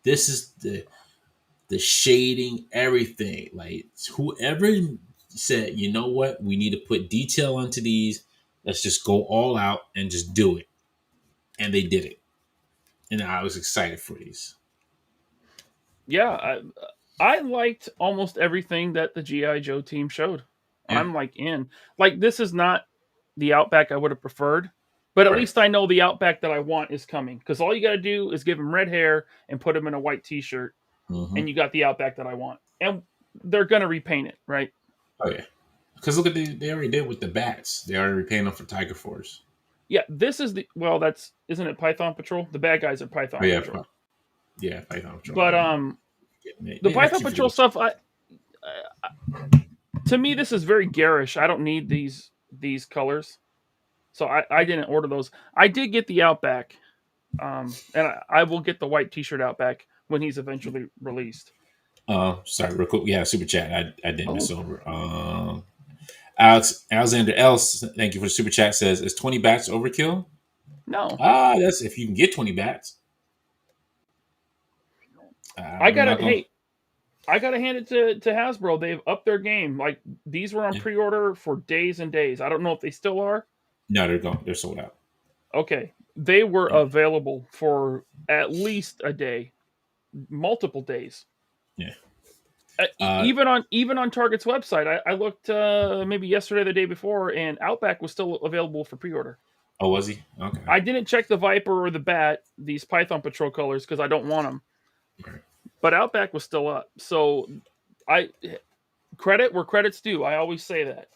This is the shading, everything. Like whoever said, you know what, we need to put detail onto these. Let's just go all out and just do it, and they did it. And I was excited for these. yeah. I liked almost everything that the GI Joe team showed. Yeah, I'm like in. Like this is not the Outback I would have preferred, but at right. least I know the Outback that I want is coming. Because all you got to do is give him red hair and put him in a white T-shirt, Mm-hmm. and you got the Outback that I want. And they're gonna repaint it, right? Oh yeah, because look at they already did with the bats. They already repaying them for Tiger Force. Yeah, this is the that's isn't it Python Patrol? The bad guys are Oh Python yeah, Patrol. yeah, Python Patrol. But the They Python actually Patrol forget stuff, to me this is very garish. I don't need these colors, so I didn't order those. I did get the Outback, and I will get the white T-shirt Outback when he's eventually released. sorry, real quick. Yeah, super chat. I didn't miss Oh over. Alexander Else, thank you for the super chat. Says, "Is 20 bats overkill?" no, That's if you can get 20 bats. I I'm gotta not gonna. hey, I gotta hand it to Hasbro. They've upped their game. Like these were on Yeah. pre-order for days and days. I don't know if they still are. No, they're gone. They're sold out. Okay, they were Yeah, available for at least a day, multiple days. yeah. Uh, Even on Target's website, I looked maybe yesterday, or the day before, and Outback was still available for pre-order. oh, was he? Okay. I didn't check the Viper or the Bat, these Python Patrol colors, because I don't want them. Right. But Outback was still up, so I credit where credit's due. I always say that.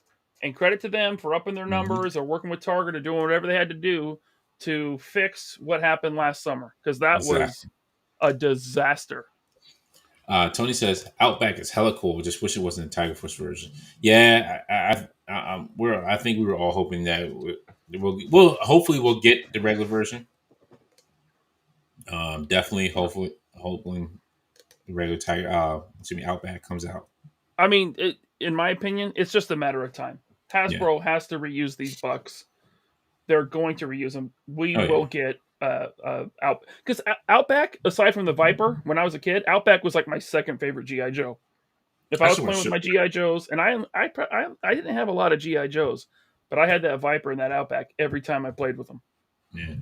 And credit to them for upping their numbers or working with Target or doing whatever they had to do to fix what happened last summer, because that was a disaster. Tony says Outback is hella cool. Just wish it wasn't a Tiger Force version. Yeah, I think we were all hoping that we'll hopefully we'll get the regular version. Definitely, hopefully the regular Tiger, Outback comes out. I mean, in my opinion, it's just a matter of time. Hasbro has to reuse these bucks. They're going to reuse them. We will get out, because Outback, aside from the Viper, when I was a kid, Outback was like my second favorite GI Joe. If I was playing with my GI Joes, and I didn't have a lot of GI Joes, but I had that Viper and that Outback every time I played with them. Yeah,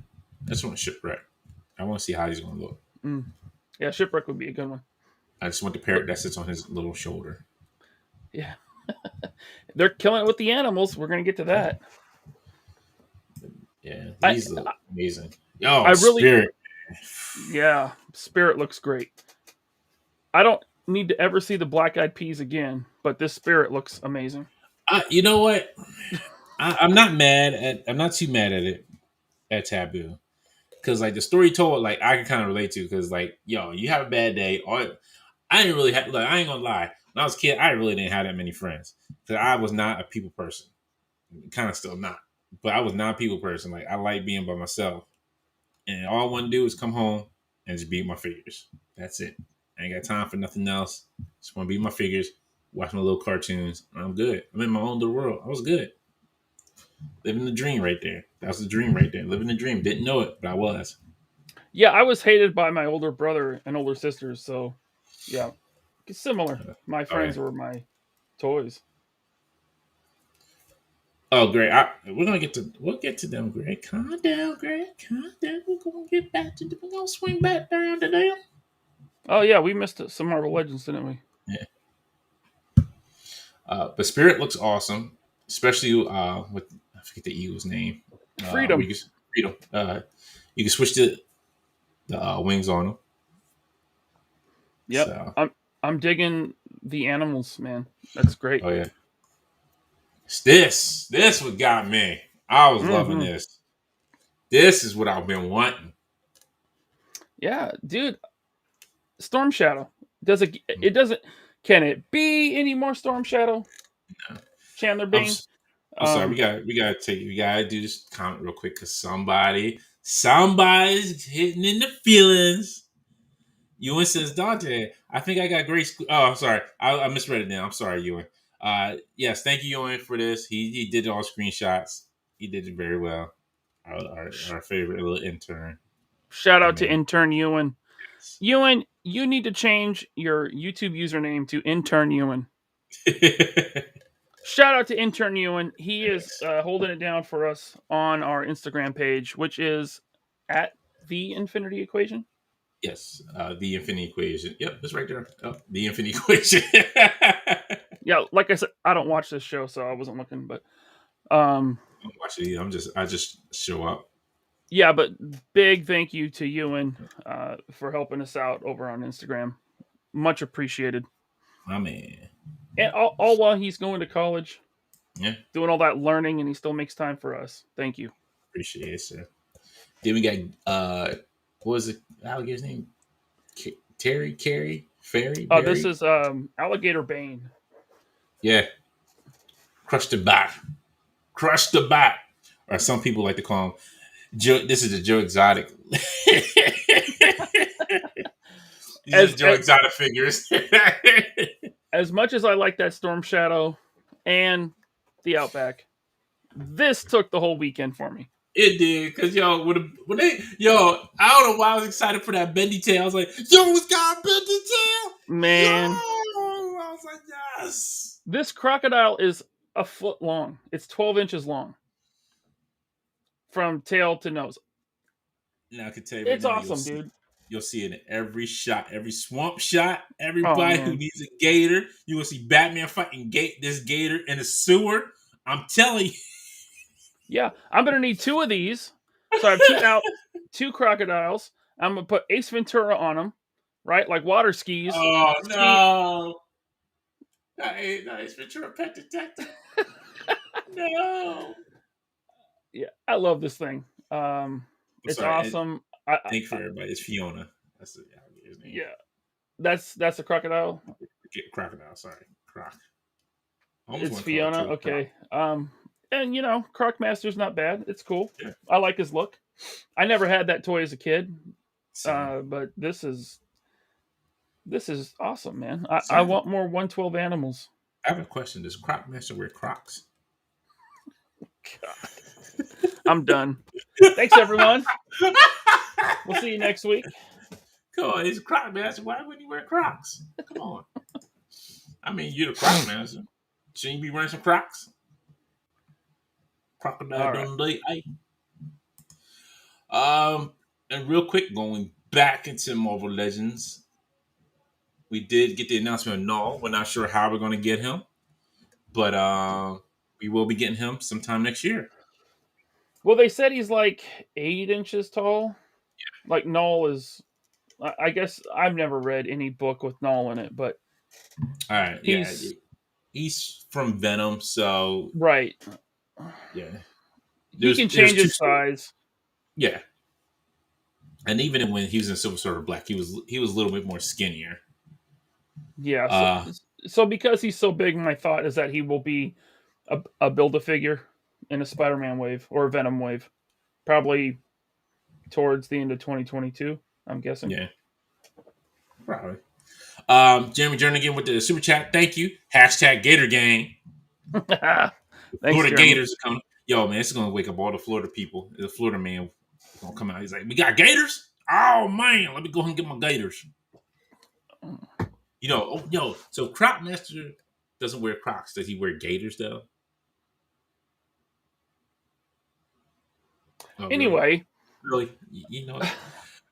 I just want Shipwreck. I want to see how he's going to look. Yeah, Shipwreck would be a good one. I just want the parrot that sits on his little shoulder. Yeah. They're killing it with the animals. We're going to get to that. Yeah, these look amazing. Yo, Spirit. Yeah, Spirit looks great. I don't need to ever see the Black Eyed Peas again, but this Spirit looks amazing. You know what? I'm not too mad at it, at Taboo. Because, like, the story told, like, I can kind of relate to. Because, like, yo, you have a bad day. I didn't really have, like, I ain't going to lie. When I was a kid, I really didn't have that many friends. Because I was not a people person. Kind of still not. But I was not a people person. Like, I like being by myself. And all I want to do is come home and just beat my figures. That's it. I ain't got time for nothing else. Just want to beat my figures, watch my little cartoons, and I'm good. I'm in my own little world. I was good. Living the dream right there. That was the dream right there. Living the dream. Didn't know it, but I was. Yeah, I was hated by my older brother and older sisters, so yeah. It's similar. My friends were my toys. Oh, great. We'll get to them, Greg. Calm down, Greg. Calm down. We're gonna get back to them. We're gonna swing back down to them. Oh yeah, we missed some Marvel Legends, didn't we? Yeah. But Spirit looks awesome, especially with, I forget the eagle's name. Freedom. Freedom. You can switch the wings on them. Yep. So. I'm digging the animals, man. That's great. Oh yeah. This what got me. I was loving this. This is what I've been wanting. Yeah, dude. Storm Shadow. It doesn't. Can it be any more Storm Shadow? No. Chandler Bing. I'm sorry. We gotta do this comment real quick because somebody's hitting in the feelings. Ewan says, Dante, I think I got great. Oh, I'm sorry. I misread it now. I'm sorry, Ewan. Yes, thank you, Ewan, for this. He did all screenshots. He did it very well. Our favorite little intern. Shout out to intern Ewan. Yes. Ewan, you need to change your YouTube username to intern Ewan. Shout out to intern Ewan. He is holding it down for us on our Instagram page, which is at The Infinity Equation. Yes, The Infinity Equation. Yep, it's right there. Oh, The Infinity Equation. Yeah, like I said, I don't watch this show, so I wasn't looking, but I don't watch it either. I just show up. Yeah, but big thank you to Ewan for helping us out over on Instagram. Much appreciated. My man. And all while he's going to college. Yeah. Doing all that learning, and he still makes time for us. Thank you. Appreciate it, sir. Then we got what was it? Alligator's name? Fairy? Oh, this is Alligator Bane. Yeah. Crush the back. Or some people like to call him Joe. This is a Joe Exotic. These are Joe Exotic figures. As much as I like that Storm Shadow and the Outback, this took the whole weekend for me. It did, because I don't know why I was excited for that bendy tail. I was like, it's got a bendy tail, man. I was like, yes. This crocodile is a foot long. It's 12 inches long from tail to nose. Now I can tell you, it's awesome, dude. You'll see it in every shot, every swamp shot. Everybody who needs a gator, you will see Batman fighting this gator in a sewer. I'm telling you. Yeah, I'm going to need 2 of these. So I have 2 crocodiles. I'm going to put Ace Ventura on them, right? Like water skis. Oh, no. Not Ace Ventura Pet Detective. No. Yeah, I love this thing. It's Sorry. awesome. Thank you for everybody. It's Fiona. That's his name. Yeah, that's a crocodile. Crocodile. Sorry, Croc. I almost It's want to call it Fiona. Turtle Croc. Okay. And Croc Master's not bad. It's cool. Yeah. I like his look. I never had that toy as a kid, Same. but this is awesome, man. So I want more 112 animals. I have a question. Does Croc Master wear Crocs? God. I'm done. Thanks, everyone. We'll see you next week. Come on, he's a Croc Master. Why wouldn't he wear Crocs? Come on. I mean, you're the Croc Master. Shouldn't you be wearing some Crocs? Crocodile Dundee. And real quick, going back into Marvel Legends, we did get the announcement of Null. We're not sure how we're going to get him, but we will be getting him sometime next year. Well, they said he's like 8 inches tall. Yeah. Like Null is. I guess I've never read any book with Null in it, but all right, he's from Venom, so right, yeah, he can change his size. Yeah, and even when he was in Silver Surfer Black, he was a little bit more skinnier. Yeah, so because he's so big, my thought is that he will be a Build-A-Figure in a Spider-Man wave or a Venom wave, probably towards the end of 2022. I'm guessing. Yeah, probably. Jeremy Jernigan with the super chat. Thank you. # Gator Gang. Thanks, Florida Jeremy. Gators are coming. Yo, man, it's gonna wake up all the Florida people. The Florida man gonna come out. He's like, "We got Gators? Oh man, let me go ahead and get my Gators." So Croc Master doesn't wear Crocs. Does he wear Gators though? Oh, anyway, really?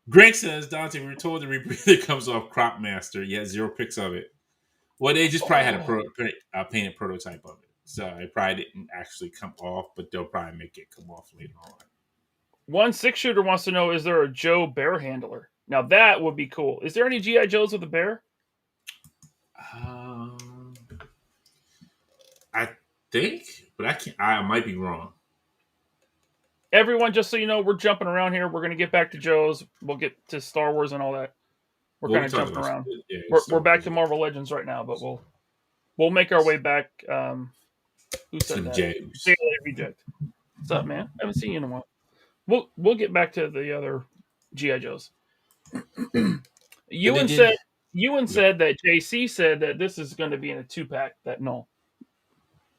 Greg says, Dante, we were told the rebreather comes off Croc Master, yet 0 pics of it. Well, they just probably had a painted prototype of it. So it probably didn't actually come off, but they'll probably make it come off later on. One 6-shooter wants to know, is there a Joe bear handler? Now that would be cool. Is there any G.I. Joes with a bear? I think, but I might be wrong. Everyone, just so you know, we're jumping around here. We're going to get back to Joe's. We'll get to Star Wars and all that. We're kind of jumping around. Yeah, we're back to Marvel Legends right now, but we'll make our way back. Who said that? Jay Reject. What's up, man? I haven't seen you in a while. We'll get back to the other G.I. Joes. Ewan said that JC said that this is going to be in a 2-pack. That no,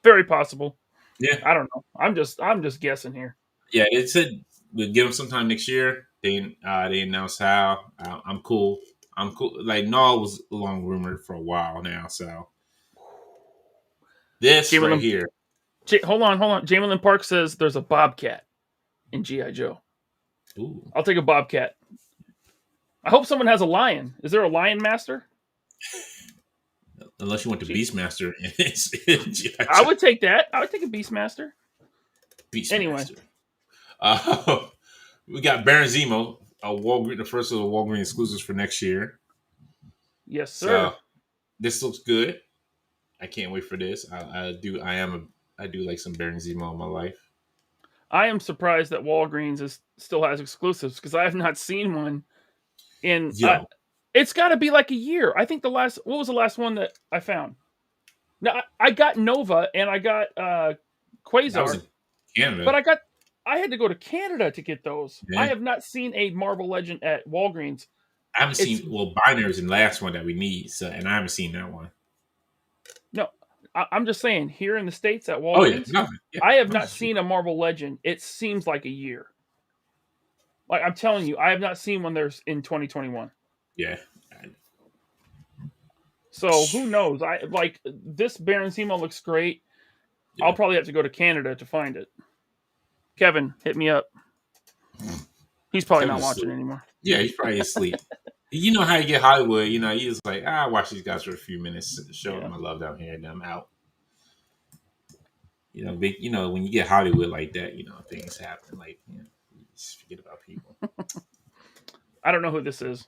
very possible. Yeah, I don't know. I'm just guessing here. Yeah, it said we'll get them sometime next year. They announced how. I'm cool. Like Null was long rumored for a while now, so this right here. Hold on. Jamelin Park says there's a Bobcat in G.I. Joe. Ooh. I'll take a Bobcat. I hope someone has a lion. Is there a Lion Master? Unless you want the Beastmaster. I would take that. I would take a Beastmaster. Anyway. We got Baron Zemo, the first of the Walgreens exclusives for next year. Yes, sir. So, this looks good. I can't wait for this. I do like some Baron Zemo in my life. I am surprised that Walgreens still has exclusives because I have not seen one in. It's got to be like a year. I think what was the last one that I found? Now I got Nova and I got Quasar. That was in Canada. But I had to go to Canada to get those. Yeah. I have not seen a Marvel Legend at Walgreens. I haven't seen Binary's the last one that we need, and I haven't seen that one. No, I'm just saying here in the States at Walgreens, I have not seen a Marvel Legend. It seems like a year. Like I'm telling you, I have not seen one there's in 2021. Yeah. So who knows? This Baron Zemo looks great. Yeah. I'll probably have to go to Canada to find it. Kevin, hit me up. He's probably not watching anymore. Yeah, he's probably asleep. You know how you get Hollywood. He's like, I watch these guys for a few minutes, show them my love down here, and I'm out. When you get Hollywood like that, things happen. Like, just forget about people. I don't know who this is.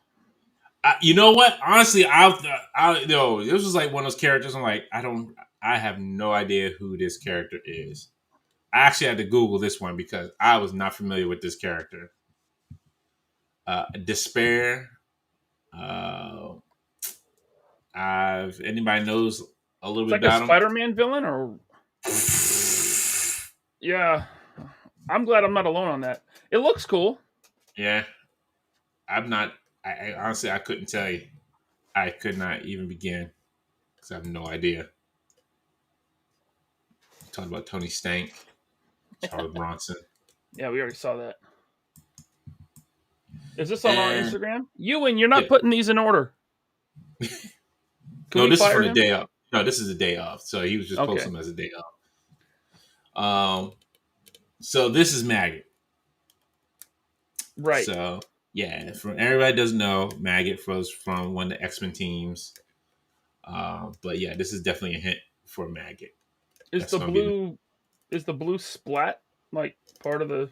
You know what? Honestly, this was like one of those characters. I'm like, I I have no idea who this character is. I actually had to Google this one because I was not familiar with this character. Despair. Anybody knows a little It's bit like a about him? Spider-Man villain, or yeah. I'm glad I'm not alone on that. It looks cool. Yeah, I'm not. I honestly I couldn't tell you. I could not even begin because I have no idea. Talking about Tony Stank, Charles Bronson. Yeah, we already saw that. Is this on our And Instagram? Ewan, you're not yeah. putting these in order. Can No, we this is fire from the him? day off. No, this is a day off. So he was just Okay. posting them as a day off. So this is Maggot. Right. So yeah, from everybody doesn't know, Maggot was from one of the X-Men teams. But yeah, this is definitely a hint for Maggot. Is That's the gonna be blue splat like part of the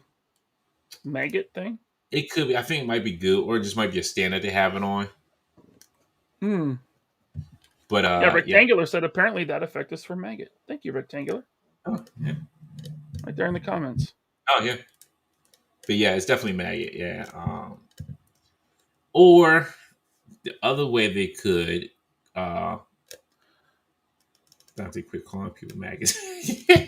Maggot thing? it could be I think it might be good or it just might be a stand that they have it on. Hmm. But Yeah, yeah. Rectangular said apparently that effect is for Maggot. Thank you, Rectangular. Oh, yeah. Right there in the comments. Oh yeah. But yeah, it's definitely Maggot, yeah. Or the other way they could not to quit calling people maggots.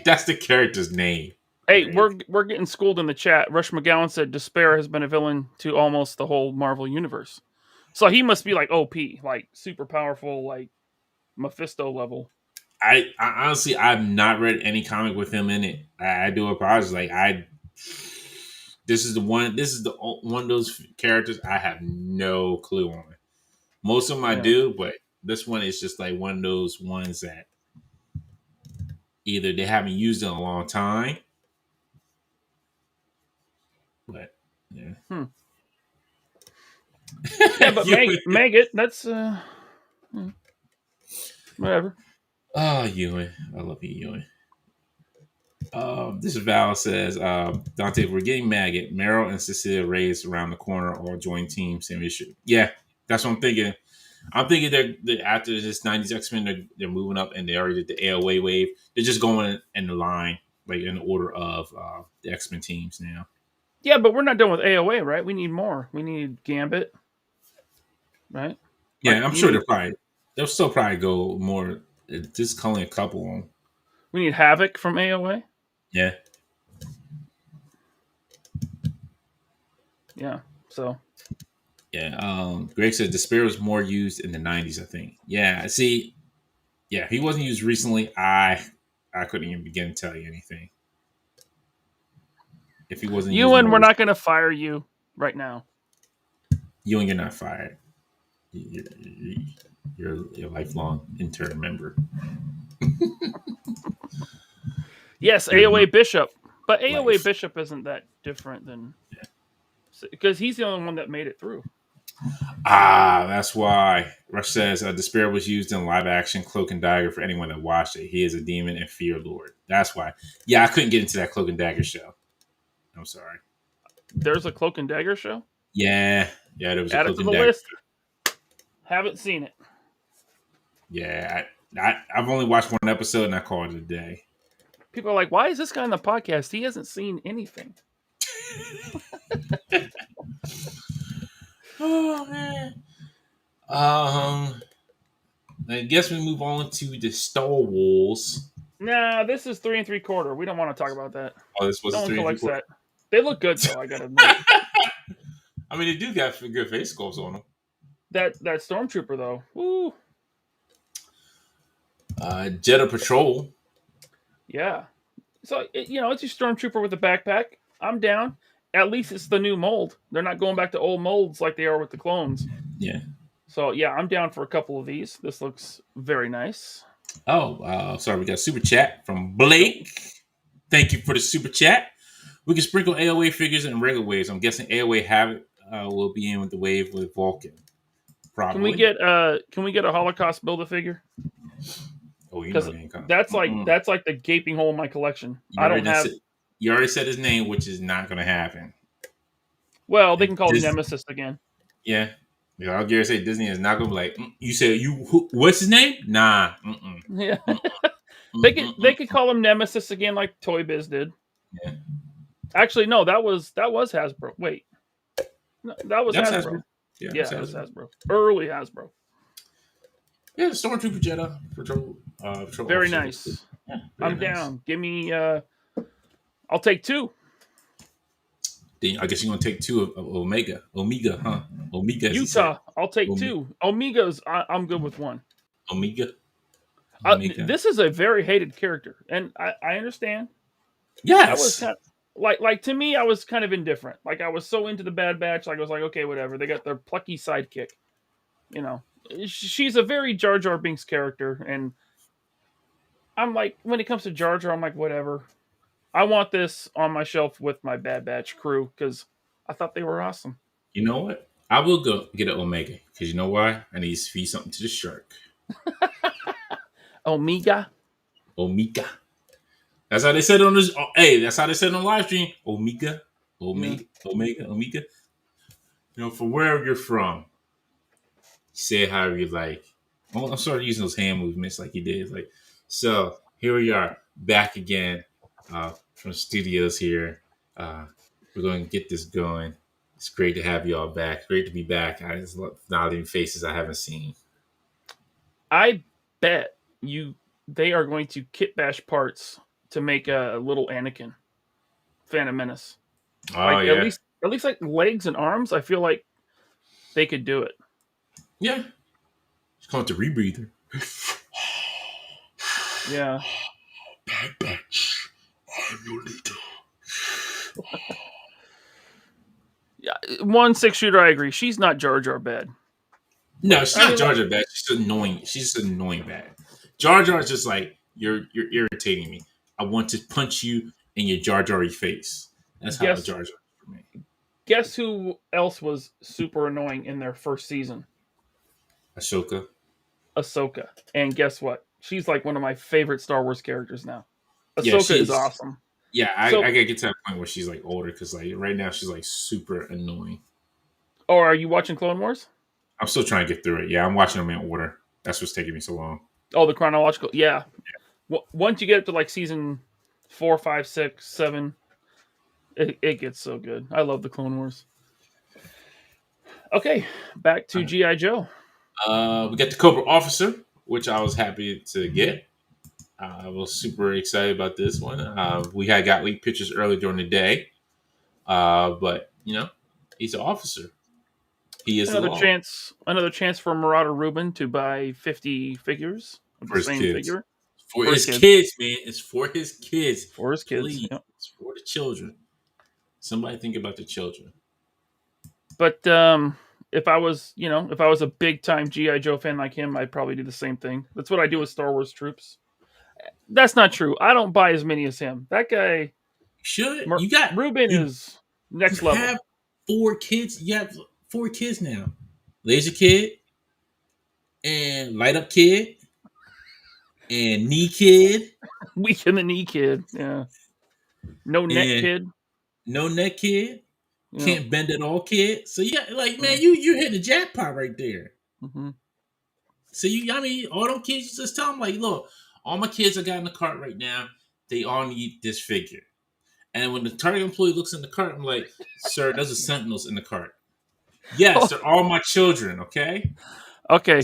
That's the character's name. Hey, Right? we're getting schooled in the chat. Rush McGowan said Despair has been a villain to almost the whole Marvel universe. So he must be like OP, like super powerful, like Mephisto level. I honestly I've not read any comic with him in it. I do apologize. Like this is the one of those characters I have no clue on. Most of them I Yeah. do, but this one is just like one of those ones that either they haven't used in a long time, but yeah. Yeah, but Maggot, that's whatever. Oh, Ewan. I love you, Ewan. This is Val says, Dante, we're getting Maggot. Meryl and Cecilia Reyes around the corner all join team. Same issue. Yeah, that's what I'm thinking. I'm thinking they're after this 90s X-Men, they're moving up and they already did the AOA wave. They're just going in the line, like in the order of the X-Men teams now. Yeah, but we're not done with AOA, right? We need more. We need Gambit, right? Yeah, Like, I'm sure they'll still probably go more. Just calling a couple of them. We need Havoc from AOA. Yeah. Yeah. So. Yeah. Greg said Despair was more used in the 90s, I think. Yeah. See. Yeah, he wasn't used recently. I couldn't even begin to tell you anything. If he wasn't used Ewan, more we're not going to fire you right now. you're not fired. You're a lifelong intern member. Yes, AOA Bishop. But AOA Bishop isn't that different than... Because he's the only one that made it through. That's why. Rush says Despair was used in live action Cloak and Dagger for anyone that watched it. He is a demon and fear lord. That's why. Yeah, I couldn't get into that Cloak and Dagger show. I'm sorry. There's a Cloak and Dagger show? Yeah, there was a Cloak and Dagger. Add it to the list. Haven't seen it. Yeah, I've only watched one episode and I called it a day. People are like, why is this guy on the podcast? He hasn't seen anything. Oh man. I guess we move on to the Star Wars. Nah, this is 3 3/4. We don't want to talk about that. Oh, this was no 3 3 that. They look good though, I gotta admit. I mean, they do got good face sculpts on them. That stormtrooper though, woo. Jetta Patrol. Yeah. So it's your stormtrooper with a backpack. I'm down. At least it's the new mold. They're not going back to old molds like they are with the clones. Yeah. So yeah, I'm down for a couple of these. This looks very nice. Oh, sorry, we got a super chat from Blake. Thank you for the super chat. We can sprinkle AOA figures and regular waves. I'm guessing AOA Havoc will be in with the wave with Vulcan. Probably. Can we get a Holocaust Build-A-Figure? Oh, you know that's like the gaping hole in my collection. You already said his name, which is not going to happen. Well, they can call him Nemesis again. Yeah. I'll guarantee Disney is not going to be like, you said, what's his name? Nah. Yeah. They could call him Nemesis again, like Toy Biz did. Yeah. Actually, no, that was Hasbro. Wait, no, that was That's Hasbro. Hasbro. Yeah, Yeah, that was Hasbro. Early Hasbro. Yeah, the Stormtrooper Jedi patrol Very officer. nice. Yeah, I'm nice. down. Give me. I'll take 2. Then I guess you're gonna take 2 of Omega. Omega, huh? Omega, as he said. Utah. I'll take Omega. 2. Omega's. I'm good with 1. Omega. Omega. This is a very hated character, and I understand. Yes. I was kind of, like to me, I was kind of indifferent. Like I was so into the Bad Batch, like I was like, okay, whatever. They got their plucky sidekick. You know, she's a very Jar Jar Binks character, and I'm like, when it comes to Jar Jar, I'm like, whatever. I want this on my shelf with my Bad Batch crew because I thought they were awesome. You know what? I will go get an Omega because you know why? I need to feed something to the shark. Omega. Omega. That's how they said it on this. Hey, that's how they said it on live stream. Omega. Omega. Yeah. Omega. Omega. You know, from wherever you're from, say it however you like. I'm sort of using those hand movements like you did. Like, so here we are back again from studios here. We're going to get this going. It's great to have you all back. Great to be back. I just love nodding faces I haven't seen. I bet they are going to kit bash parts to make a little Anakin Phantom Menace. Oh, like, yeah. At least like legs and arms, I feel like they could do it. Yeah. It's called the rebreather. Yeah. Bad Batch. I'm your leader. Yeah, 1 6-shooter, I agree. She's not Jar Jar bad. No, she's not Jar Jar bad. She's annoying. She's just annoying bad. Jar Jar is just like, you're irritating me. I want to punch you in your Jar Jar-y face. That's how Jar Jar is for me. Guess who else was super annoying in their first season? Ahsoka. And guess what? She's like one of my favorite Star Wars characters now. Ahsoka is awesome. Yeah, I gotta get to that point where she's like older because like right now she's like super annoying. Oh, are you watching Clone Wars? I'm still trying to get through it. Yeah, I'm watching them in order. That's what's taking me so long. Oh, the chronological. Yeah. Once you get up to like season 4, 5, 6, 7, it gets so good. I love the Clone Wars. Okay, back to G.I. Joe. We got the Cobra Officer, which I was happy to get. I was super excited about this one. We had got leaked pictures early during the day, but you know, he's an officer. He is another chance for Marauder Rubin to buy 50 figures of the same figure. For his kids, man. It's for his kids. For his kids. Please. Yep. It's for the children. Somebody think about the children. But if I was a big time G.I. Joe fan like him, I'd probably do the same thing. That's what I do with Star Wars troops. That's not true. I don't buy as many as him. That guy should. Rubin is next level. You have 4 kids. You have 4 kids now. Laser Kid and Light Up Kid and Knee Kid. Weak in the Knee Kid. Yeah. No Neck Kid. No Neck Kid. Yeah. Can't Bend at All Kid. So yeah, like man, you hit the jackpot right there. Mm-hmm. So all them kids, you just tell them like, look, all my kids I got in the cart right now, they all need this figure. And when the Target employee looks in the cart, I'm like, sir, those are Sentinels in the cart. Yes, they're all my children, okay? Okay.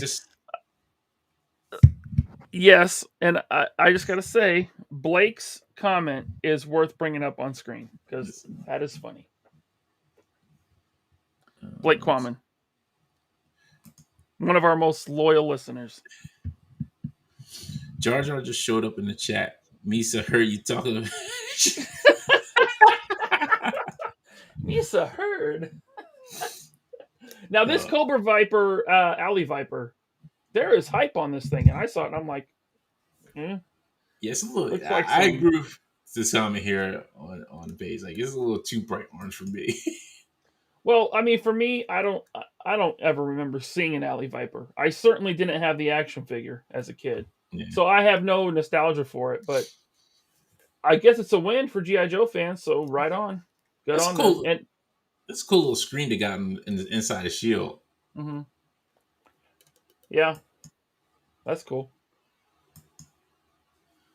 Yes, and I just got to say, Blake's comment is worth bringing up on screen because that is funny. Blake Quammen. One of our most loyal listeners. Jar Jar just showed up in the chat. Misa heard you talking about Misa heard. Now this Cobra Viper, Alley Viper, there is hype on this thing, and I saw it and I'm like, Yes, a little. Like I agree with this comment here on the page. Like it's a little too bright orange for me. Well, I mean, for me, I don't ever remember seeing an Alley Viper. I certainly didn't have the action figure as a kid. Yeah. So I have no nostalgia for it, but I guess it's a win for G.I. Joe fans, so right on. Good on cool. them. And it's a cool little screen they got in the inside the shield. Mm-hmm. Yeah. That's cool.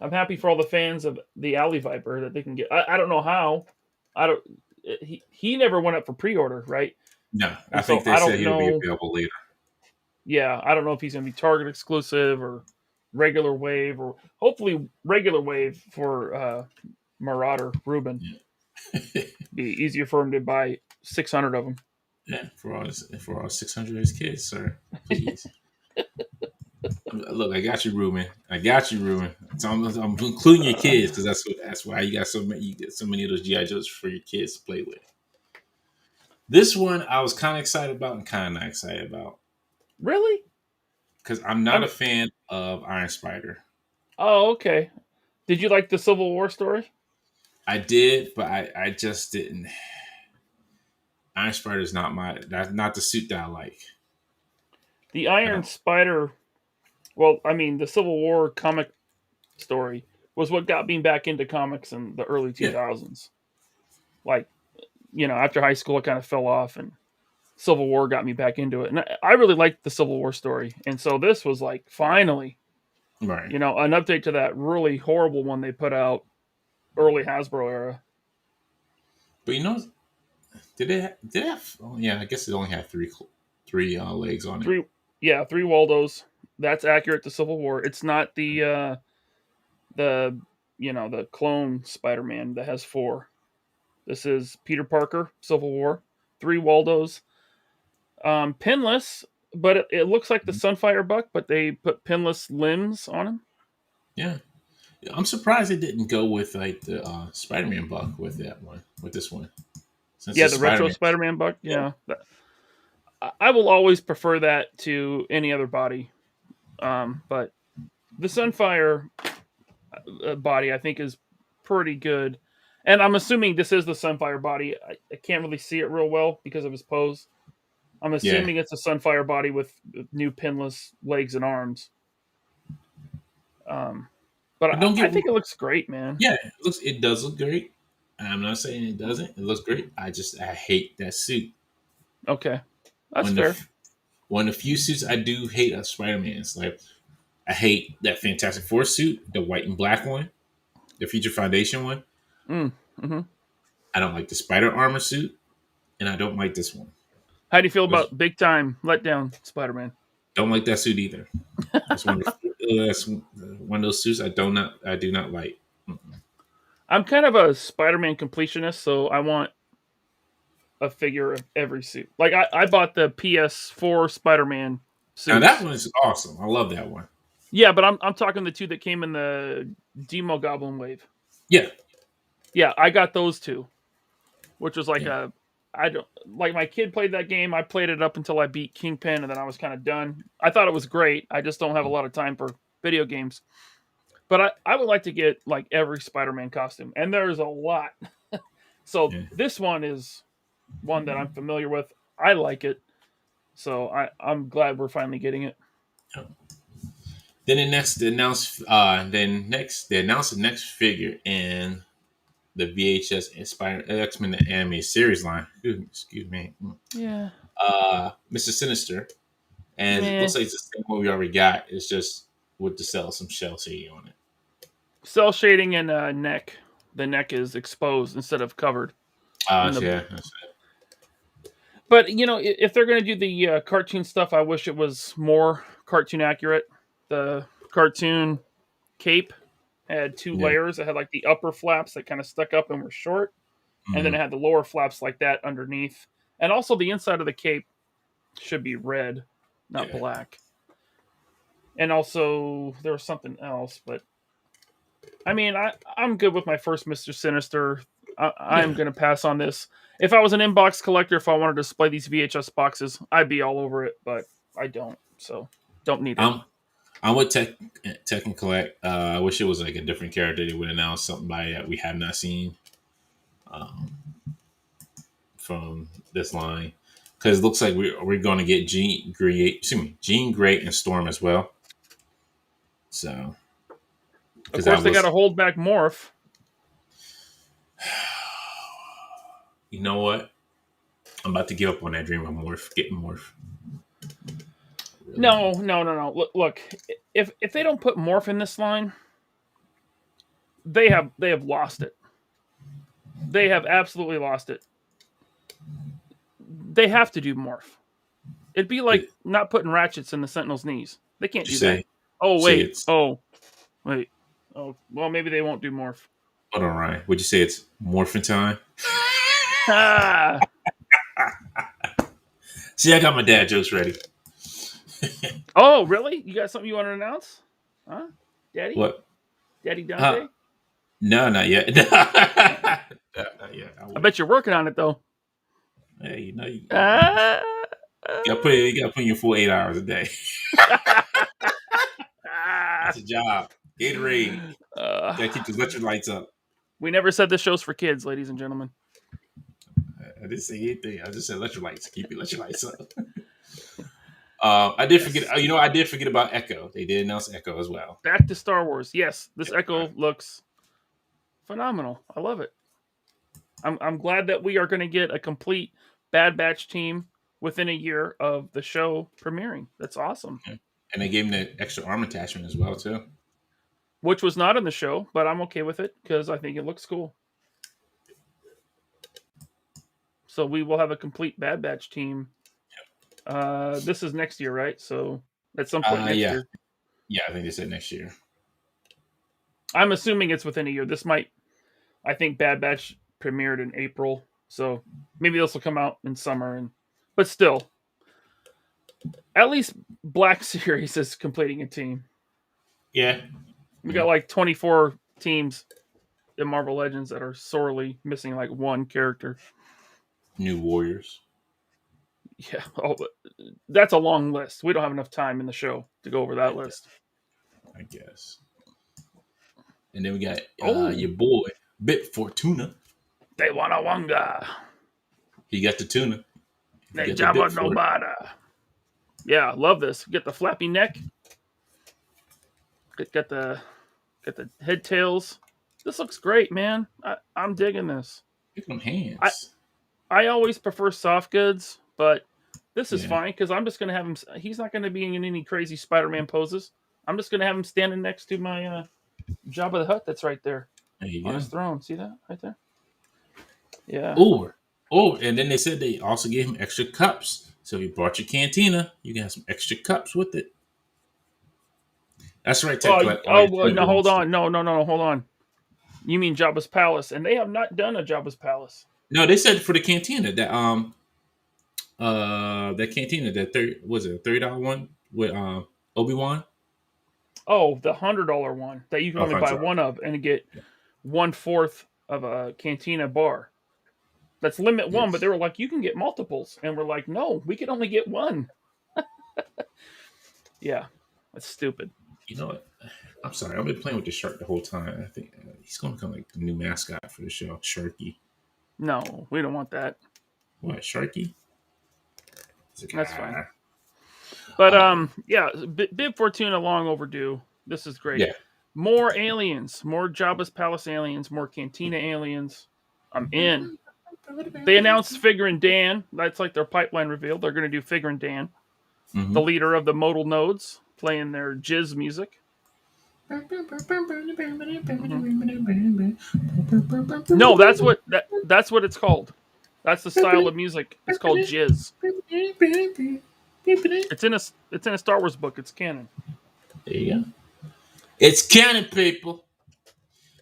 I'm happy for all the fans of the Alley Viper that they can get. I don't know how. I don't. He never went up for pre-order, right? No, I And so think they I said don't he'll be know. available later. Yeah, I don't know if he's going to be Target exclusive or regular wave, or hopefully regular wave for Marauder Ruben. Yeah. Be easier for him to buy 600 of them. Yeah, for all 600 of his kids, sir. Please. Look, I got you, Ruben. I got you, Ruben. So I'm including your kids because that's why you got so many. You get so many of those GI Joes for your kids to play with. This one I was kind of excited about and kind of not excited about Really? because I'm I not a mean, fan of Iron Spider. oh, okay. Did you like the Civil War story? I did, but I just didn't. Iron Spider is that's not the suit that I like. The I Iron don't. Spider. Well, I mean, the Civil War comic story was what got me back into comics in the early Yeah, 2000s. Like, after high school, I kind of fell off, and Civil War got me back into it. And I really liked the Civil War story. And so this was like, finally, right. an update to that really horrible one they put out early Hasbro era. But did it have? Oh, yeah, I guess it only had three legs on it. Three, yeah, three Waldos. That's accurate to Civil War. It's not the clone Spider-Man that has four. This is Peter Parker, Civil War, three Waldos, pinless, but it looks like the Sunfire Buck, but they put pinless limbs on him. Yeah. I'm surprised they didn't go with like the Spider-Man buck with that one, with this one, since Yeah, it's the retro Spider-Man. Spider-Man Buck. Yeah, Yeah, I will always prefer that to any other body. But the Sunfire body, I think, is pretty good. And I'm assuming this is the Sunfire body. I can't really see it real well because of his pose. I'm yeah. assuming it's a Sunfire body with new pinless legs and arms. Um, but But don't I get. think it looks great, man. Yeah, it does look great. I'm not saying it doesn't. It looks great. I hate that suit. Okay, that's One of fair. the one of the few suits I do hate of Spider-Man's. Like I hate that Fantastic Four suit, the white and black one, the Future Foundation one. Mm-hmm. I don't like the Spider Armor suit, and I don't like this one. How do you feel Which about big time letdown Spider-Man? don't like that suit either. That's one of those suits I do not like. Mm-mm. I'm kind of a Spider-Man completionist, so I want a figure of every suit. Like I bought the PS4 Spider-Man Now that suits. one is awesome. I love that one. Yeah, but I'm talking the two that came in the Demo Goblin wave. Yeah, Yeah, I got those two, which was like yeah, I don't like my kid played that game. I played it up until I beat Kingpin, and then I was kind of done. I thought it was great. I just don't have a lot of time for video games. But I would like to get like every Spider-Man costume, and there's a lot. So yeah. this one is one that I'm familiar with. I like it, so I'm glad we're finally getting it. Then they announced the next figure in the VHS inspired X-Men the anime series line. Excuse me. Yeah, Mr. Sinister. And it meh. looks like it's the same one we already got. It's just with the some shell shading on it. Cell shading and neck. The neck is exposed instead of covered. In the Yeah. That's But if they're going to do the cartoon stuff, I wish it was more cartoon accurate. The cartoon cape had two it. Yeah. layers. It had like the upper flaps that kind of stuck up and were short, and then Mm-hmm. it had the lower flaps like that underneath. And also the inside of the cape should be red, not Yeah. black. And also there was something else, but I mean, I'm good with my first Mr. Sinister. I'm Yeah. going to pass on this. If I was an inbox collector, if I wanted to display these VHS boxes, I'd be all over it, but I don't. So don't need it. I'm I'm with Tech and Collect. I wish it was like a different character. They would announce something by that we have not seen um, from this line because it looks like we're going to get Jean Grey and Storm as well. So Of because course, that they got to was, hold back Morph. you know what, I'm about to give up on that dream of getting Morph. Really? No. Look, if they don't put Morph in this line, they have lost it. They have absolutely lost it. They have to do morph. It'd be like not putting ratchets in the Sentinel's knees. They can't do that. Oh wait. Oh wait. Oh well, maybe they won't do morph. Hold on, Ryan. Would you say it's morphin' time? Ah. See, I got my dad jokes ready. Oh, really? You got something you want to announce? Huh? Daddy? What? Daddy Dante? No, not yet. Not yet. I bet you're working on it though. Hey, you know you gotta put in your full 8 hours a day. That's a job. Gatorade. Gotta keep the electrolytes up. We never said this show's for kids, ladies and gentlemen. I didn't say anything. I just said electrolytes. Keep your electrolytes up. I did forget. I did forget about Echo. They did announce Echo as well. Back to Star Wars. Yes, this Echo looks phenomenal. I love it. I'm glad that we are going to get a complete Bad Batch team within a year of the show premiering. That's awesome. And they gave him the extra arm attachment as well too, which was not in the show, but I'm okay with it because I think it looks cool. So we will have a complete Bad Batch team. This is next year, right? So at some point next year. Yeah, I think they said next year. I'm assuming it's within a year. I think Bad Batch premiered in April, so maybe this will come out in summer. But still, at least Black Series is completing a team. Yeah. We got like 24 teams in Marvel Legends that are sorely missing like one character. New Warriors. Yeah, that's a long list. We don't have enough time in the show to go over that list. I guess. And then we got your boy, Bib Fortuna. They want a wanga. He got the tuna. They jabba no bada. Yeah, love this. Get the flappy neck. Get the head tails. This looks great, man. I'm digging this. Look at them hands. I always prefer soft goods, but this is fine because I'm just going to have him. He's not going to be in any crazy Spider-Man poses. I'm just going to have him standing next to my Jabba the Hutt that's right there on his throne. See that right there? Yeah. Oh, and then they said they also gave him extra cups. So if you brought your cantina, you can have some extra cups with it. That's right. No, hold on. No, hold on. You mean Jabba's Palace, and they have not done a Jabba's Palace. No, they said for the cantina that that cantina was it a $30 one with Obi-Wan? Oh, the $100 one that you can only buy one of and get 1/4 of a cantina bar. That's limit one, but they were like, you can get multiples, and we're like, no, we can only get one. Yeah, that's stupid. You know what? I'm sorry. I've been playing with the shark the whole time. I think he's going to become like the new mascot for the show, Sharky. No, we don't want that. What, Sharky? That's fine. But yeah, Bib Fortuna, long overdue. This is great. Yeah. More aliens, more Jabba's Palace aliens, more Cantina aliens. I'm in. They announced Figure and Dan. That's like their pipeline reveal. They're going to do Figure and Dan, the leader of the modal nodes, playing their jizz music. No, that's what it's called. That's the style of music. It's called jizz. It's in a Star Wars book. It's canon. There you go. It's canon, people.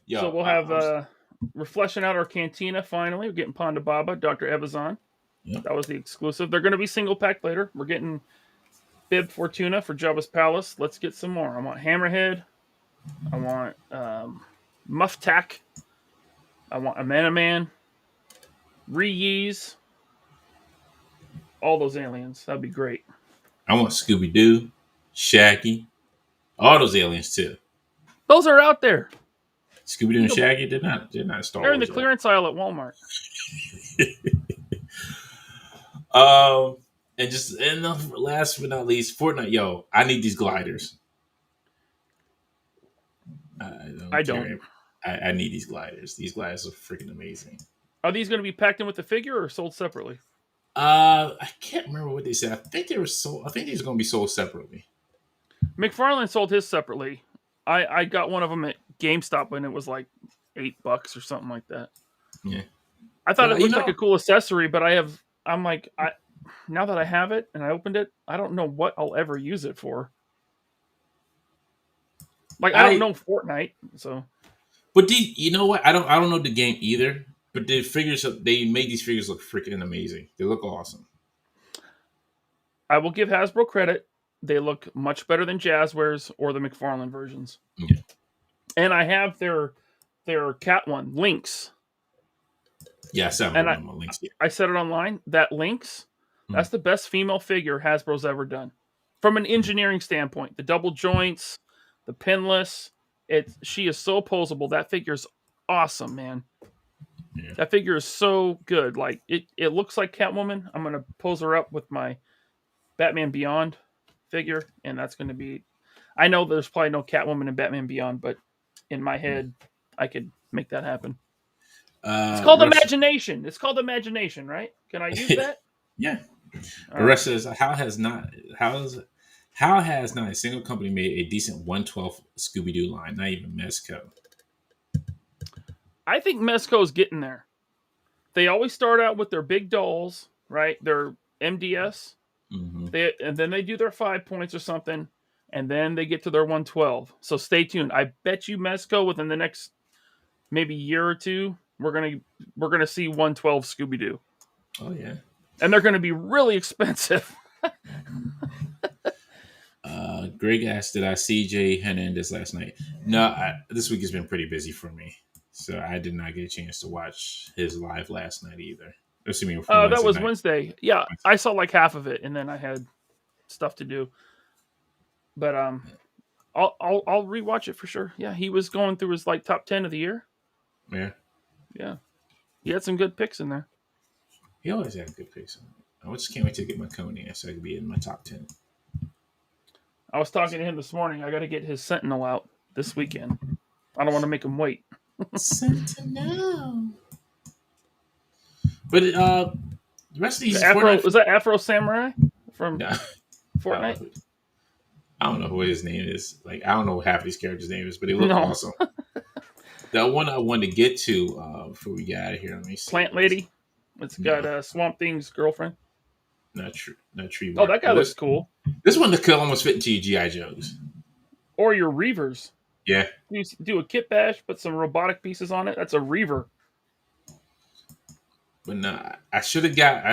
Yo, so we'll have we're fleshing out our cantina finally. We're getting Ponda Baba, Dr. Evazan. Yep. That was the exclusive. They're going to be single packed later. We're getting Bib Fortuna for Jabba's Palace. Let's get some more. I want Hammerhead. I want Muftak. I want Amanaman. Reese. All those aliens. That'd be great. I want Scooby-Doo, Shaggy. All those aliens too. Those are out there. Scooby-Doo and Shaggy, they're not Star Wars. They're in the clearance aisle at Walmart. And last but not least, Fortnite. Yo, I need these gliders. I don't. I need these gliders. These gliders are freaking amazing. Are these going to be packed in with the figure or sold separately? I can't remember what they said. I think they were sold. I think these are going to be sold separately. McFarlane sold his separately. I got one of them at GameStop when it was like $8 or something like that. Yeah. I thought it looked like a cool accessory, but now that I have it and I opened it, I don't know what I'll ever use it for. Like I don't know Fortnite, so. But you know what? I don't know the game either. But the figures, they made these figures look freaking amazing. They look awesome. I will give Hasbro credit. They look much better than Jazzwares or the McFarlane versions. Yeah. And I have their cat one, Lynx. Yeah, Lynx. Yeah. I said it online. That Lynx, that's the best female figure Hasbro's ever done. From an engineering standpoint, the double joints, the pinless, she is so posable. That figure is awesome, man. Yeah. That figure is so good. Like it looks like Catwoman. I'm gonna pose her up with my Batman Beyond figure, and that's gonna be. I know there's probably no Catwoman in Batman Beyond, but in my head, I could make that happen. It's called imagination. It's called imagination, right? Can I use that? Yeah. The rest says, how has not a single company made a decent 1/12 Scooby-Doo line? Not even Mezco. I think Mezco's getting there. They always start out with their big dolls, right? Their MDS. Mm-hmm. And then they do their 5 points or something, and then they get to their 1/12. So stay tuned. I bet you Mezco within the next maybe year or two, we're gonna see 1/12 Scooby-Doo. Oh yeah. And they're gonna be really expensive. Greg asked, did I see Jay Hernandez last night? No, this week has been pretty busy for me. So I did not get a chance to watch his live last night either. That was Wednesday. Yeah, I saw like half of it, and then I had stuff to do. But I'll rewatch it for sure. Yeah, he was going through his like top 10 of the year. Yeah. He had some good picks in there. He always had good picks. I just can't wait to get my Coney so I can be in my top 10. I was talking to him this morning. I got to get his Sentinel out this weekend. I don't want to make him wait. Sentinel. But the rest of these was that Afro Samurai from Fortnite? I don't know who his name is. Like I don't know what half of these characters' name is, but they look awesome. The one I wanted to get to before we get out of here. Let me see. Plant Lady. It's got Swamp Thing's girlfriend. Not tree. Oh, that guy looks cool. This one could almost fit into your G.I. Joes. Or your Reavers. Yeah. You do a kit bash, put some robotic pieces on it. That's a Reaver. But no, I should have got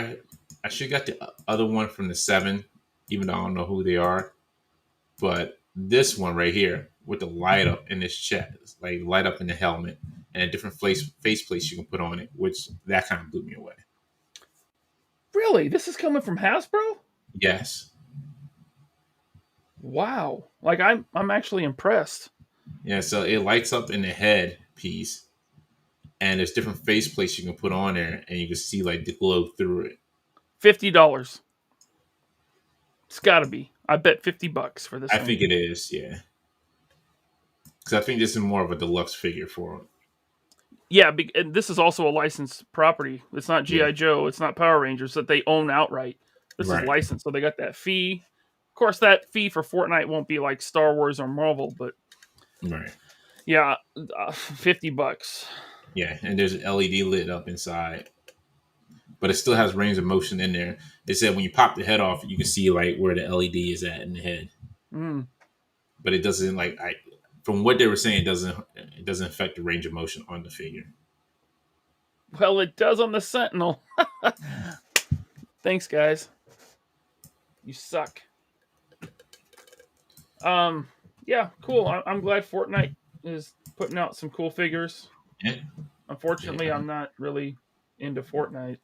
the other one from the 7, even though I don't know who they are. But this one right here with the light up in this chest, like light up in the helmet, and a different face place you can put on it, which that kind of blew me away. Really? This is coming from Hasbro? Yes. Wow. Like I'm actually impressed. Yeah, so it lights up in the head piece, and there's different face plates you can put on there, and you can see like the glow through it. $50. It's got to be. I bet $50 for this. I think it is, yeah. Because I think this is more of a deluxe figure for it. Yeah, and this is also a licensed property. It's not G.I. Joe. It's not Power Rangers that they own outright. This is licensed, so they got that fee. Of course, that fee for Fortnite won't be like Star Wars or Marvel, but yeah, $50. Yeah, and there's an LED lit up inside, but it still has range of motion in there. They said when you pop the head off, you can see like where the LED is at in the head. But it doesn't from what they were saying, it doesn't affect the range of motion on the figure. Well, it does on the Sentinel. Thanks, guys. You suck. Yeah, cool. I'm glad Fortnite is putting out some cool figures. Yeah. Unfortunately, I'm not really into Fortnite.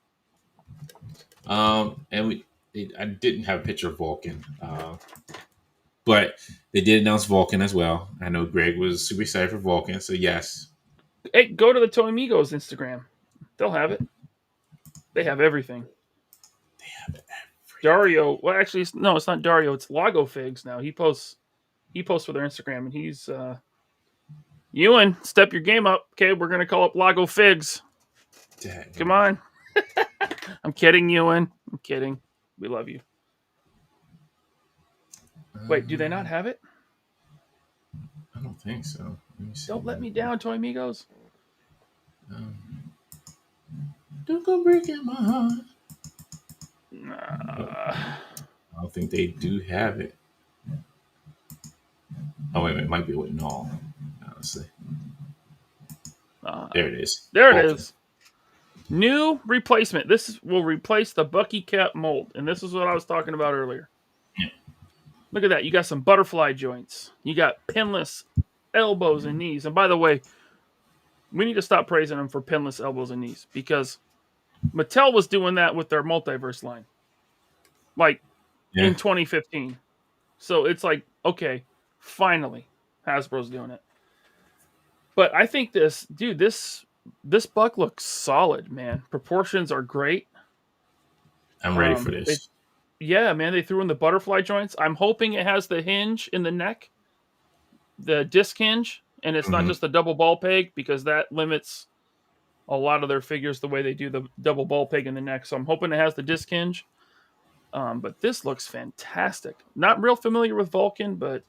And I didn't have a picture of Vulcan. But they did announce Vulcan as well. I know Greg was super excited for Vulcan, so yes. Hey, go to the Toy Amigos Instagram. They'll have it. They have everything. They have everything. Dario. Well, actually, no, it's not Dario. It's Lago Figs now. He posts for their Instagram, and he's Ewan, step your game up. Okay, we're gonna call up Lago Figs. Dang. Come on. I'm kidding, Ewan. I'm kidding. We love you. Wait, do they not have it? I don't think so. Don't let me down, Toy Amigos. Don't go breaking my heart. Uh, I don't think they do have it. Oh wait, it might be with Null. Let's see. There it is. there it Open. is. New replacement. This will replace the Bucky cap mold, and this is what I was talking about earlier. Yeah. Look at that. You got some butterfly joints. You got pinless elbows and knees. And by the way, we need to stop praising them for pinless elbows and knees because Mattel was doing that with their multiverse line, like in 2015. So it's like, okay, finally, Hasbro's doing it. But I think this buck looks solid, man. Proportions are great. I'm ready for this. Yeah, man, they threw in the butterfly joints. I'm hoping it has the hinge in the neck, the disc hinge, and it's not just the double ball peg because that limits a lot of their figures the way they do the double ball peg in the neck. So I'm hoping it has the disc hinge. But this looks fantastic. Not real familiar with Vulcan, but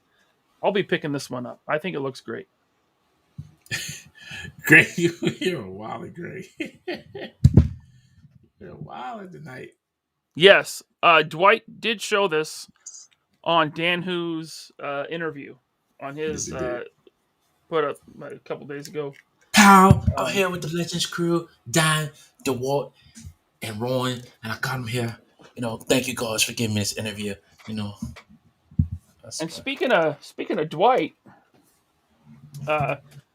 I'll be picking this one up. I think it looks great. Gray, you're a wild, Gray. You're a wild tonight. Yes, Dwight did show this on Dan Who's interview on his put up a couple days ago. Pow! I'm here with the Legends crew, Dan, DeWalt, and Rowan, and I got him here. Thank you guys for giving me this interview. And speaking of Dwight,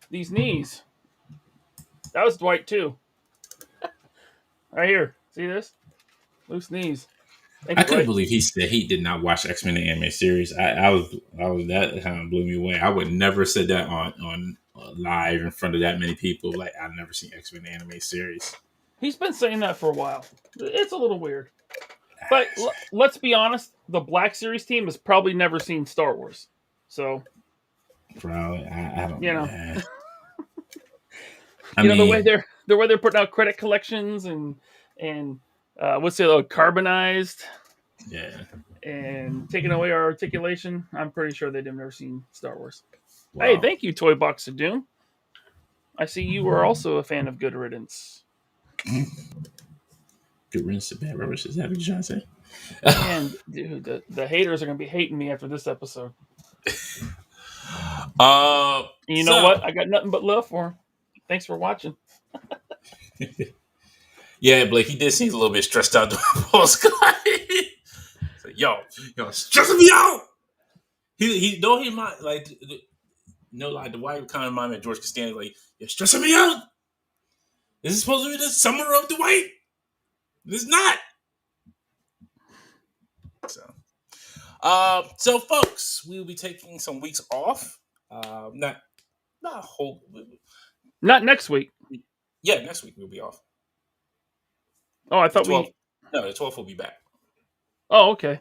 these knees. That was Dwight too. Right here. See this? Loose knees. I couldn't believe he said he did not watch X-Men the anime series. I was that kind of blew me away. I would never said that on live in front of that many people. Like I've never seen X-Men the anime series. He's been saying that for a while. It's a little weird. But let's be honest, the Black Series team has probably never seen Star Wars. So probably I don't know. The way they're putting out credit collections and what's the other carbonized, and taking away our articulation. I'm pretty sure they've never seen Star Wars. Wow. Hey, thank you, Toy Box of Doom. I see you were also a fan of Good Riddance. Good riddance to bad rubbish. Is that what you're trying to say? And dude, the haters are gonna be hating me after this episode. You know what? I got nothing but love for him. Thanks for watching. Yeah, Blake, he did seem a little bit stressed out during the post. So, yo, stressing me out. He might like like the wife kind of remind me of George Costanza. Like, you're stressing me out. This is supposed to be the summer of Dwight. It's not. So folks, we will be taking some weeks off. Not next week. Yeah, next week we'll be off. Oh, I thought the 12th will be back. Oh, okay.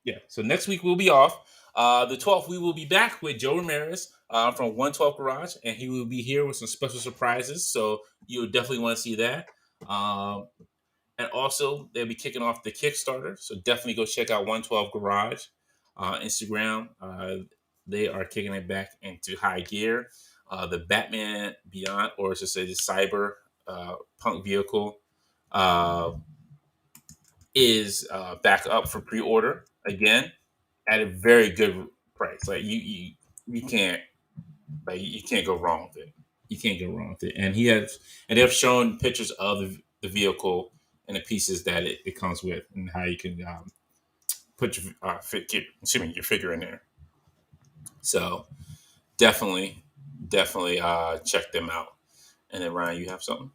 Yeah, so next week we'll be off. The 12th we will be back with Joe Ramirez from 112 Garage, and he will be here with some special surprises. So you'll definitely want to see that. And also, they'll be kicking off the Kickstarter. So definitely go check out 112 Garage Instagram. They are kicking it back into high gear. The Batman Beyond, or to say the Cyber Punk vehicle, is back up for pre-order again at a very good price. Like you can't go wrong with it. You can't go wrong with it. And they have shown pictures of the vehicle and the pieces that it comes with, and how you can put your figure in there. So definitely check them out. And then Ryan, you have something?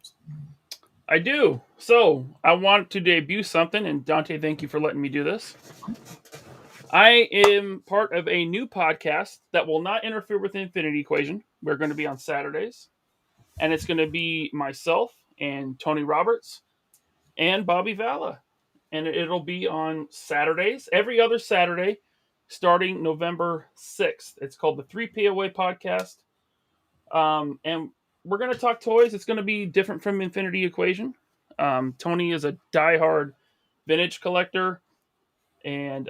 I do. So I want to debut something, and Dante, thank you for letting me do this. I am part of a new podcast that will not interfere with the Infinity Equation. We're going to be on Saturdays, and it's going to be myself and Tony Roberts and Bobby Vala, and it'll be on Saturdays, every other Saturday, starting November 6th. It's called the 3 POA Podcast, and we're going to talk toys. It's going to be different from Infinity Equation. Tony is a diehard vintage collector and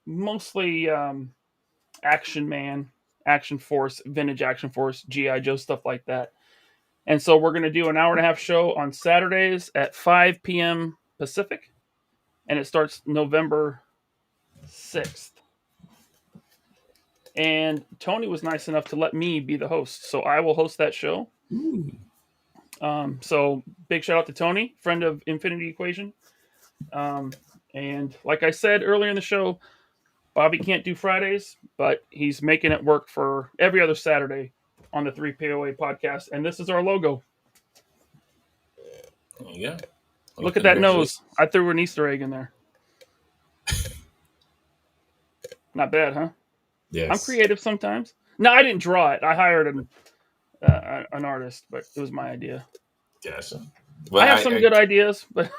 mostly Action Man Action Force, vintage Action Force, G.I. Joe, stuff like that. And so we're going to do an hour-and-a-half show on Saturdays at 5 p.m. Pacific, and it starts November 6th. And Tony was nice enough to let me be the host, so I will host that show. So big shout out to Tony, friend of Infinity Equation. And like I said earlier in the show, Bobby can't do Fridays, but he's making it work for every other Saturday on the 3POA podcast. And this is our logo. Yeah. Well, look at that nose. I threw an Easter egg in there. Not bad, huh? Yes. I'm creative sometimes. No, I didn't draw it. I hired an artist, but it was my idea. Gotcha. Well, I have some good ideas, but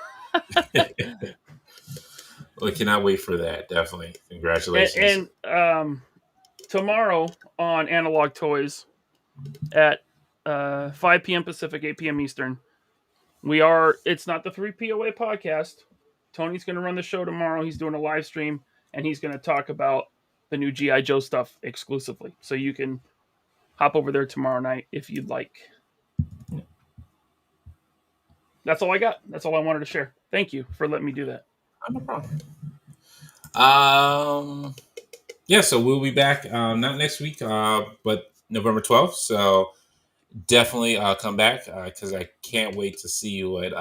we cannot wait for that. Definitely, congratulations. And tomorrow on Analog Toys at 5 p.m. Pacific, 8 p.m. Eastern, it's not the 3POA podcast. Tony's going to run the show tomorrow. He's doing a live stream, and he's going to talk about the new G.I. Joe stuff exclusively. So you can hop over there tomorrow night if you'd like. That's all I got. That's all I wanted to share. Thank you for letting me do that. No problem. Yeah, so we'll be back not next week, but November 12th. So definitely come back because I can't wait to see what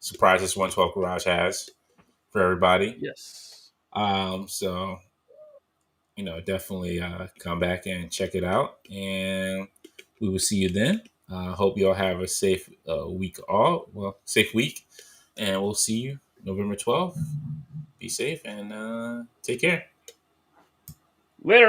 surprises 112 Garage has for everybody. Yes. So definitely come back and check it out, and we will see you then. Hope you all have a safe safe week, and we'll see you November 12th. Be safe and take care. Later.